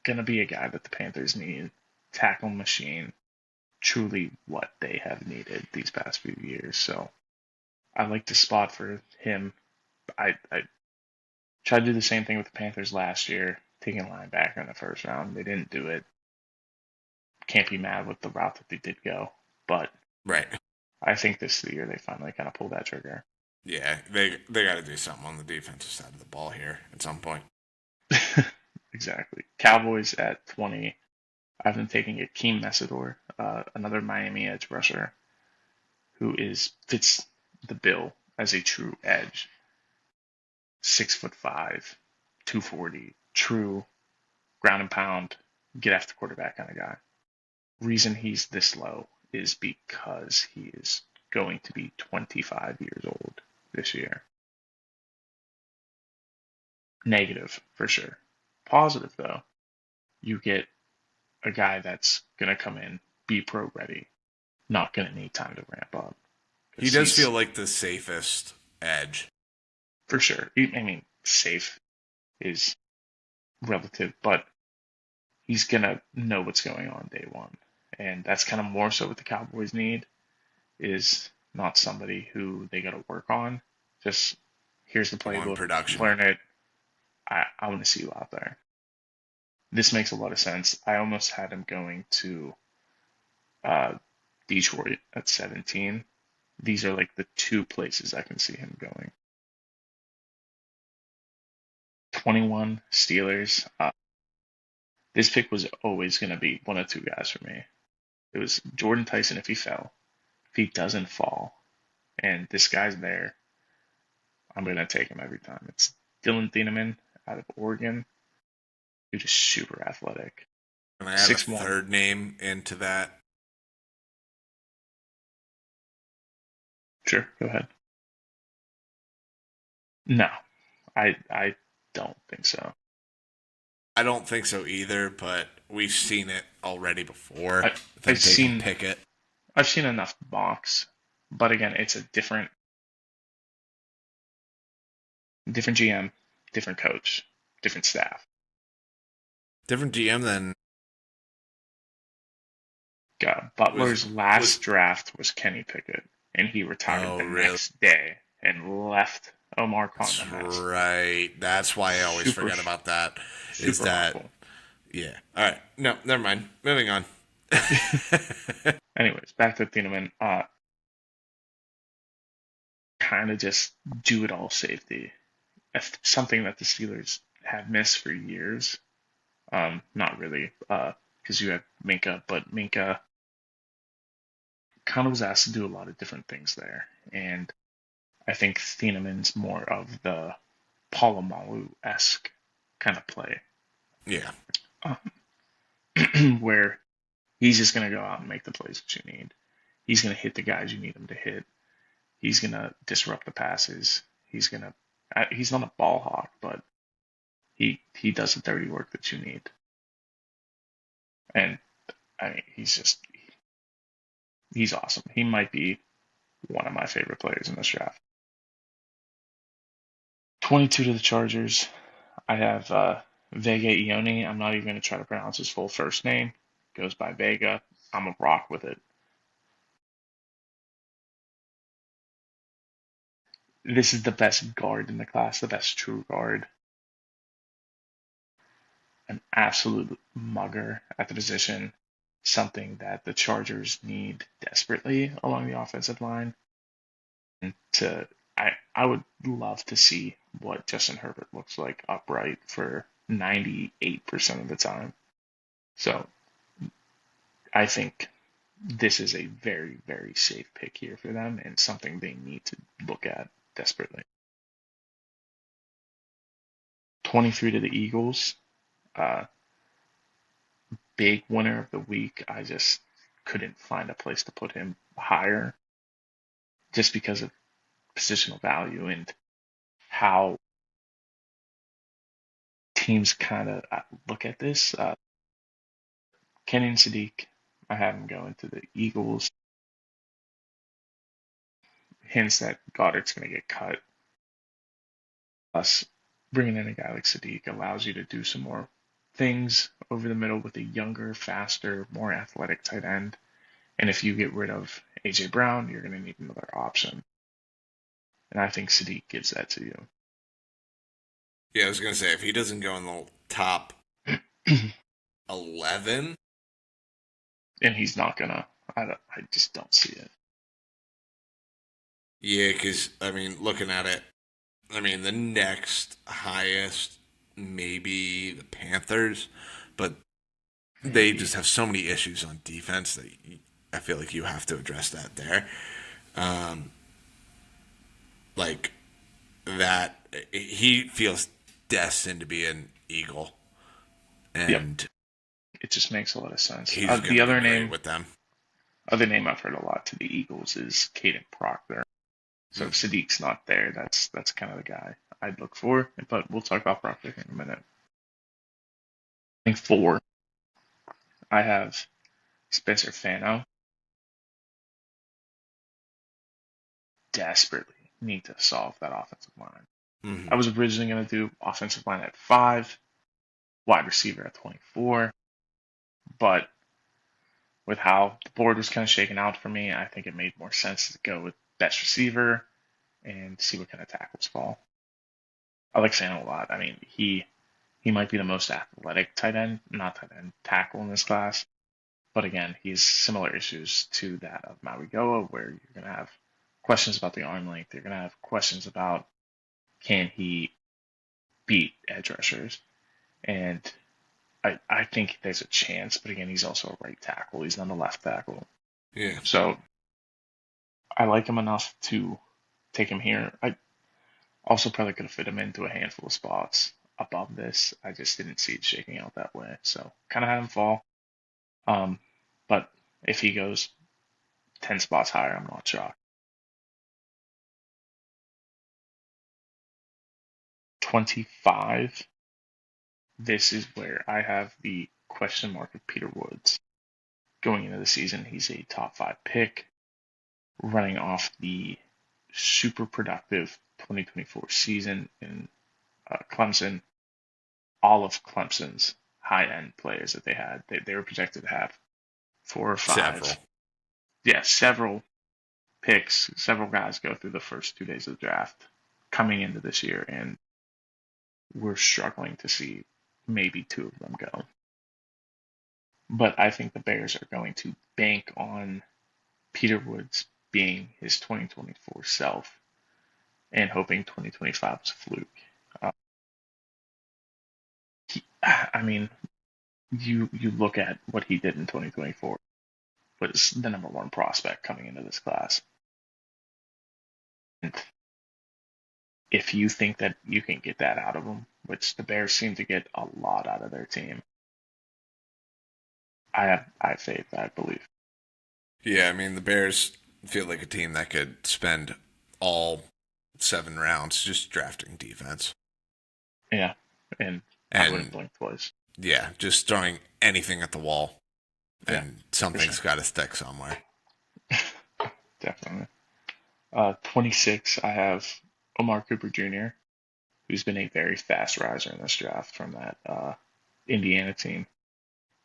Going to be a guy that the Panthers need. Tackle machine. Truly what they have needed these past few years. So I like the spot for him. I tried to do the same thing with the Panthers last year, taking a linebacker in the first round. They didn't do it. Can't be mad with the route that they did go. But right. I think this is the year they finally kind of pull that trigger. Yeah, they got to do something on the defensive side of the ball here at some point. Exactly. Cowboys at 20. I've been taking Akeem Mesidor, another Miami edge rusher, who fits the bill as a true edge. 6'5", 240, true ground and pound, get after quarterback kind of guy. Reason he's this low is because he is going to be 25 years old this year. Negative, for sure. Positive, though, you get a guy that's going to come in, be pro ready, not going to need time to ramp up. He does feel like the safest edge. For sure. I mean, safe is relative, but he's going to know what's going on day one. And that's kind of more so what the Cowboys need, is not somebody who they got to work on. Just here's the playbook, production. learn it. I want to see you out there. This makes a lot of sense. I almost had him going to Detroit at 17. These are like the two places I can see him going. 21 Steelers. This pick was always going to be one of two guys for me. It was Jordan Tyson if he fell. If he doesn't fall, and this guy's there, I'm going to take him every time. It's Dylan Thieneman out of Oregon. Dude is super athletic. Can I add 6'1". a third name into that? Sure, go ahead. No, I don't think so. I don't think so either, but we've seen it already before. I've seen Pickett. I've seen enough mocks, but again, it's a different GM, different coach, different staff. Different GM than Butler's last draft was Kenny Pickett, and he retired next day and left Omar Khan. That's right. That's why I always forget about that. Is that awful. Yeah. All right. No, never mind. Moving on. Anyways, back to Thieneman. Kind of just do it all safety. That's something that the Steelers have missed for years. Not really, because you had Minkah, but Minkah kind of was asked to do a lot of different things there. And I think Thieneman's more of the Polamalu-esque kind of play. Yeah. Where he's just going to go out and make the plays that you need. He's going to hit the guys you need him to hit. He's going to disrupt the passes. He's not a ball hawk, but he does the dirty work that you need. And I mean, he's awesome. He might be one of my favorite players in this draft. 22 to the Chargers. I have Vega Ione. I'm not even going to try to pronounce his full first name. Goes by Vega. I'm a rock with it. This is the best guard in the class, the best true guard. An absolute mugger at the position. Something that the Chargers need desperately along the offensive line. And I would love to see what Justin Herbert looks like upright for 98% of the time. So I think this is a very, very safe pick here for them and something they need to look at desperately. 23 to the Eagles. Big winner of the week. I just couldn't find a place to put him higher just because of positional value and how teams kind of look at this. Kenyon Sadiq, I have him going to the Eagles. Hints that Goddard's going to get cut. Plus, bringing in a guy like Sadiq allows you to do some more things over the middle with a younger, faster, more athletic tight end. And if you get rid of A.J. Brown, you're going to need another option. And I think Sadiq gives that to you. Yeah, I was going to say, if he doesn't go in the top 11... And he's not going to. I just don't see it. Yeah, because, I mean, looking at it, I mean, the next highest, maybe the Panthers, but they just have so many issues on defense that I feel like you have to address that there. Like, that, he feels destined to be an Eagle. And it just makes a lot of sense. The other name with them. other name I've heard a lot to the Eagles is Caden Proctor. So if Mm. Sadiq's not there, that's kind of the guy I'd look for. But we'll talk about Proctor in a minute. I think 4, I have Spencer Fano. Desperately need to solve that offensive line. I Hmm. was originally going to do offensive line at 5, wide receiver at 24, but with how the board was kind of shaken out for me, I think it made more sense to go with best receiver and see what kind of tackles fall. I like Fano a lot. I mean, he might be the most athletic tight end, not tight end, tackle in this class. But again, he's similar issues to that of Maurigoa, where you're going to have questions about the arm length. You're going to have questions about can he beat edge rushers. And I think there's a chance, but again, he's also a right tackle. He's not a left tackle. Yeah. So I like him enough to take him here. I also probably could have fit him into a handful of spots above this. I just didn't see it shaking out that way. So kind of had him fall. Um, but if he goes 10 spots higher, I'm not shocked. 25. This is where I have the question mark of Peter Woods. Going into the season, he's a top 5 pick, running off the super productive 2024 season in Clemson. All of Clemson's high end players that they had, they were projected to have 4 or Several. 5. Yeah, several picks, several guys go through the first 2 days of the draft coming into this year, and we're struggling to see maybe 2 of them go. But I think the Bears are going to bank on Peter Woods being his 2024 self and hoping 2025 is a fluke. Uh, I mean, you look at what he did in 2024, was the number 1 prospect coming into this class. And if you think that you can get that out of him, which the Bears seem to get a lot out of their team, I have faith, I believe. Yeah, I mean the Bears feel like a team that could spend all 7 rounds just drafting defense. Yeah, and I wouldn't And blink twice. yeah, just throwing anything at the wall Yeah, and for sure. something's got to stick somewhere. Definitely. 26, I have Omar Cooper Jr., who's been a very fast riser in this draft from that Indiana team.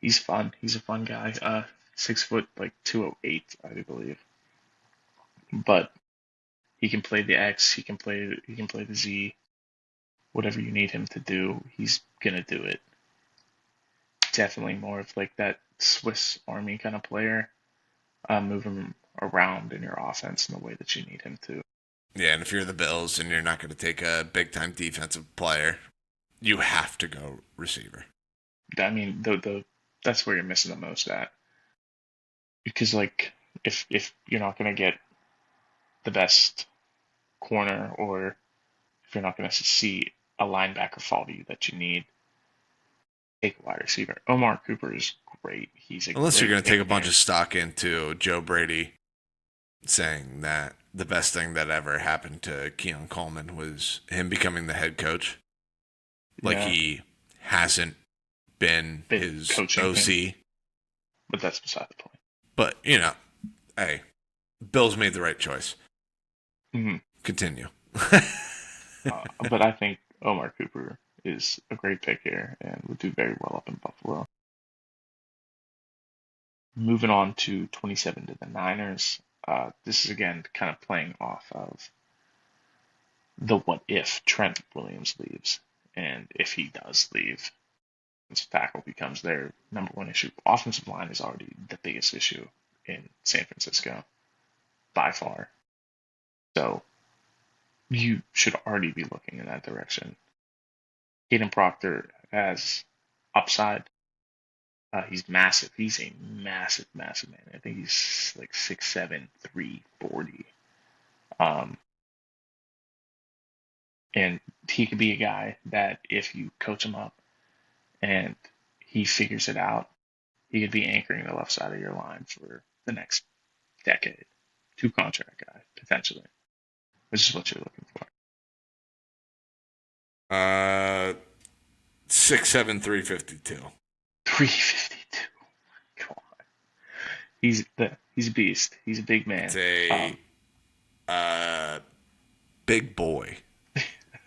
He's fun. He's a fun guy. 6 foot, like 208, I do believe. But he can play the X. He can play the Z. Whatever you need him to do, he's gonna do it. Definitely more of like that Swiss Army kind of player. Move him around in your offense in the way that you need him to. Yeah, and if you're the Bills and you're not going to take a big time defensive player, you have to go receiver. I mean, the that's where you're missing the most at. Because like if you're not gonna get the best corner, or if you're not gonna see a linebacker fall to you that you need, take a wide receiver. Omar Cooper is great. He's a Unless you're great going to take a pick bunch here. of stock into Joe Brady saying that the best thing that ever happened to Keon Coleman was him becoming the head coach. Like Yeah, he hasn't been been his coaching him, OC. but that's beside the point. But, hey, Bills made the right choice. Hmm. Continue. But I think Omar Cooper is a great pick here and would do very well up in Buffalo. Moving on to 27 to the Niners. This is again kind of playing off of the what if Trent Williams leaves, and if he does leave, this tackle becomes their number 1 issue. Offensive line is already the biggest issue in San Francisco by far. So you should already be looking in that direction. Hayden Proctor has upside. He's massive. He's a massive, massive man. I think he's like 6'7", 340. Um, and he could be a guy that if you coach him up and he figures it out, he could be anchoring the left side of your line for the next decade, 2 contract guy potentially, which is what you're looking for. 6'7", 352. 352. Come on, he's a beast. He's a big It's man. a uh, big boy,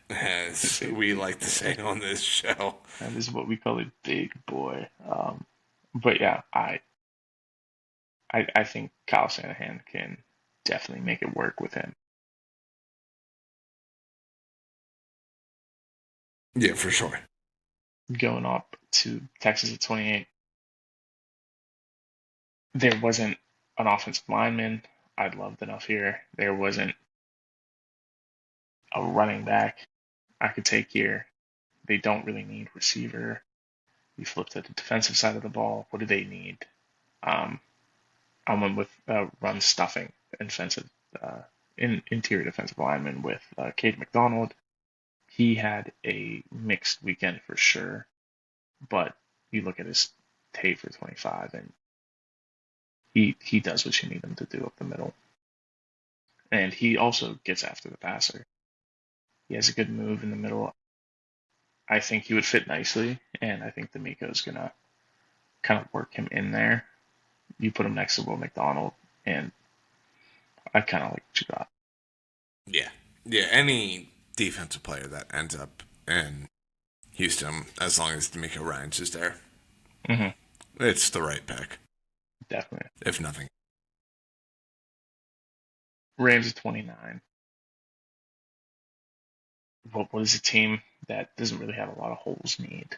as we like to say on this show. That is what we call a big boy. But yeah, I think Kyle Shanahan can definitely make it work with him. Yeah, for sure. Going up to Texas at 28, there wasn't an offensive lineman I'd loved enough here. There wasn't a running back I could take here. They don't really need receiver. You flip to the defensive side of the ball. What do they need? Um, I went with run stuffing defensive interior defensive lineman with Cade McDonald. He had a mixed weekend for sure, but you look at his tape for 25, and he does what you need him to do up the middle, and he also gets after the passer. He has a good move in the middle. I think he would fit nicely, and I think D'Amico's gonna kind of work him in there. You put him next to Will McDonald, and I kind of like what you got. Yeah. Yeah, any defensive player that ends up in Houston, as long as D'Amico Ryans is there, Mm-hmm. it's the right pick, Definitely. if nothing. Rams at 29. What is a team that doesn't really have a lot of holes need?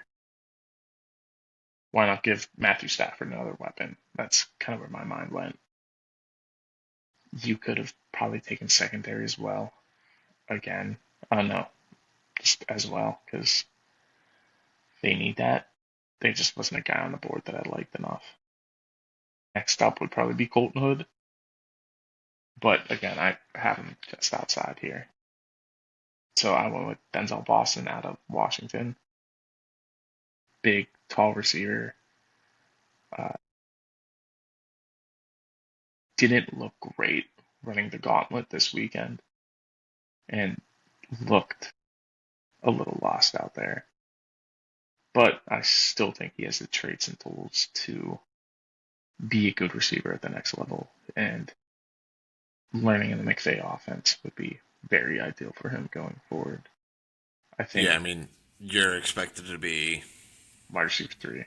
Why not give Matthew Stafford another weapon? That's kind of where my mind went. You could have probably taken secondary as well. Again, I don't know, just as well, because they need that. There just wasn't a guy on the board that I liked enough. Next up would probably be Colton Hood, but again, I have him just outside here. So I went with Denzel Boston out of Washington. Big, tall receiver. Uh, didn't look great running the gauntlet this weekend and looked a little lost out there. But I still think he has the traits and tools to be a good receiver at the next level. And learning in the McVay offense would be very ideal for him going forward. I think Yeah, I mean, you're expected to be wide receiver 3.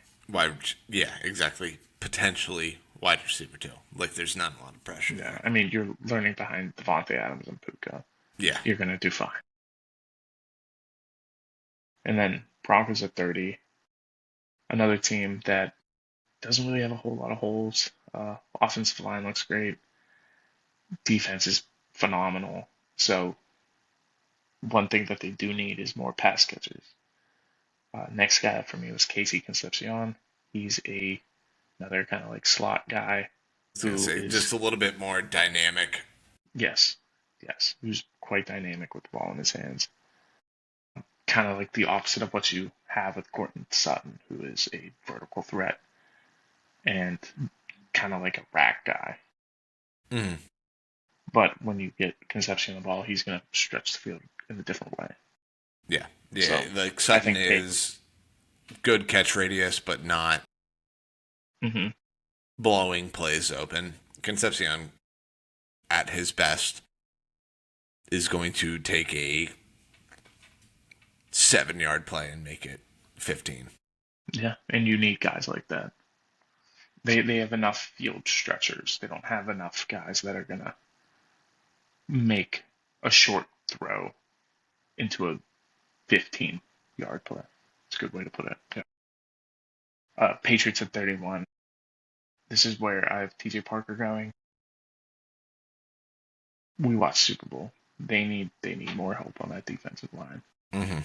yeah, exactly. Potentially wide receiver too. Like, there's not a lot of pressure Yeah, there. I mean, you're learning behind Devontae Adams and Puka. Yeah. You're going to do fine. And then Broncos at 30. Another team that doesn't really have a whole lot of holes. Offensive line looks great. Defense is phenomenal. So one thing that they do need is more pass catchers. Next guy up for me was Casey Concepcion. He's another kind of like slot guy I was who going to say, is, just a little bit more dynamic. yes, who's quite dynamic with the ball in his hands. Kind of like the opposite of what you have with Courtland Sutton, who is a vertical threat and kind of like a rack guy. Mm. But when you get Concepcion on the ball, he's going to stretch the field in a different way. Yeah. Yeah. So Like, I Sutton think is good catch radius, but not mm-hmm. blowing plays open. Concepcion, at his best, is going to take a 7-yard play and make it 15. Yeah, and you need guys like that. They have enough field stretchers. They don't have enough guys that are gonna make a short throw into a 15-yard play. It's a good way to put it. Yeah. Patriots at 31. This is where I have TJ Parker going. We watch Super Bowl. They need more help on that defensive line. Mm-hmm.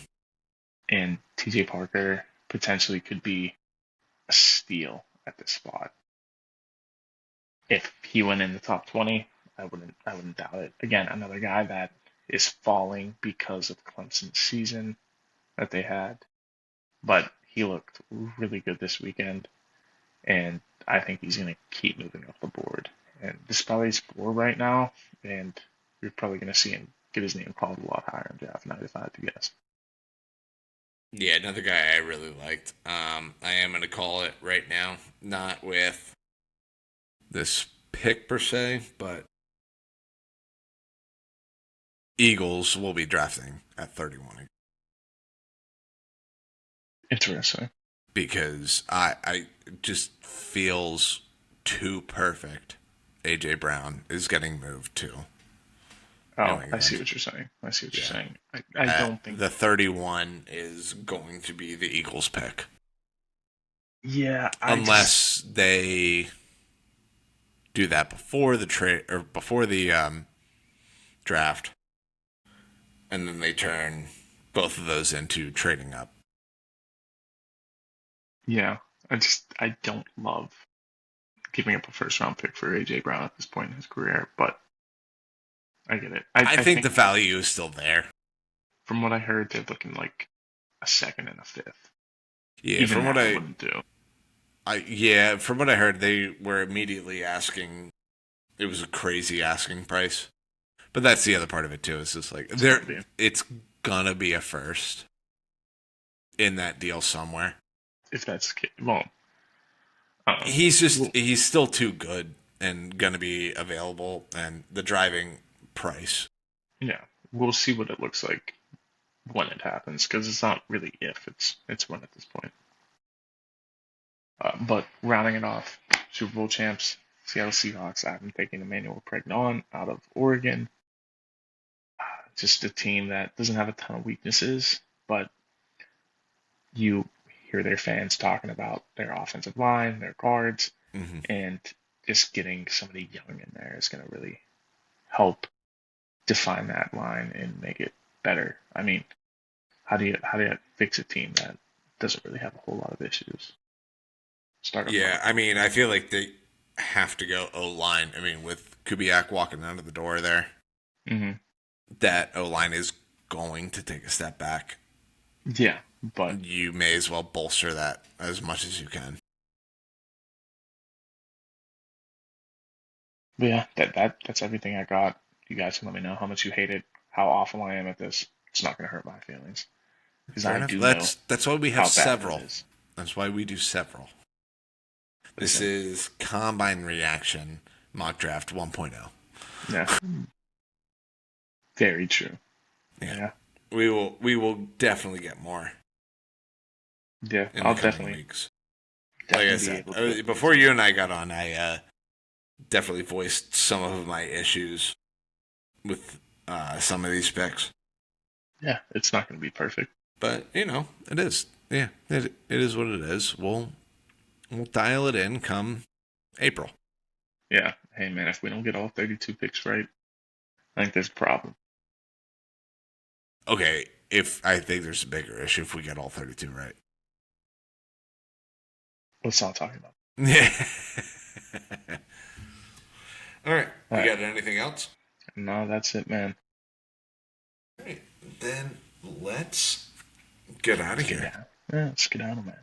And TJ Parker potentially could be a steal at this spot. If he went in the top 20, I wouldn't doubt it. Again, another guy that is falling because of Clemson's season that they had, but he looked really good this weekend, and I think he's going to keep moving up the board. And this probably is 4 right now, and you're probably going to see him get his name called a lot higher in draft night if I had to guess. Yeah, another guy I really liked. I am going to call it right now, not with this pick per se, but Eagles will be drafting at 31 Interesting. because I just feels too perfect. AJ Brown is getting moved to New Oh, I see England. what you're saying. I see what you're Yeah. saying. I don't think. The 31 is going to be the Eagles pick. Yeah, I just. Unless they do that before the trade or before the draft, and then they turn both of those into trading up. Yeah, I don't love giving up a first round pick for AJ Brown at this point in his career, but I get it. I I think think the value is still there. from what I heard, they're looking like a second and a fifth. Yeah, Even from what that I wouldn't do. from what I heard, they were immediately asking. It was a crazy asking price, but that's the other part of it too. It's just like It's gonna be. it's gonna be a first in that deal somewhere. If that's the case. Well, well, He's still too good and gonna be available, and the driving price. yeah, we'll see what it looks like when it happens because it's not really if, it's when at this point. But rounding it off, Super Bowl champs, Seattle Seahawks. I'm taking Emmanuel Pregnon out of Oregon. Just a team that doesn't have a ton of weaknesses, but you hear their fans talking about their offensive line, their guards, Mm-hmm. and just getting somebody young in there is going to really help define that line and make it better. I mean, how do you fix a team that doesn't really have a whole lot of issues? Start them Yeah, up. I mean, I feel like they have to go O line. I mean, with Kubiak walking out of the door there, Hmm. that O line is going to take a step back. Yeah, but You may as well bolster that as much as you can. yeah, that's everything I got. You guys can let me know how much you hate it, how awful I am at this. It's not going to hurt my feelings because Fair I enough. do know That's why we have how bad it several. is. That's why we do several. This Listen, is Combine Reaction Mock Draft 1.0. yeah, very true. Yeah, Yeah, we will definitely get more yeah, in the I'll coming weeks. Like I definitely be said, able to. before you and I got on, I definitely voiced some of my issues with some of these picks. Yeah, it's not going to be perfect. But it is. Yeah, it is what it is. We'll dial it in come April. Yeah, hey man, if we don't get all 32 picks right, I think there's a problem. Okay, if I think there's a bigger issue if we get all 32 right. Let's not talk about. Yeah. All right. All You right, got anything else? no, that's it, man. All right. Then let's get out of Let's get here. down. Yeah, let's get out of man.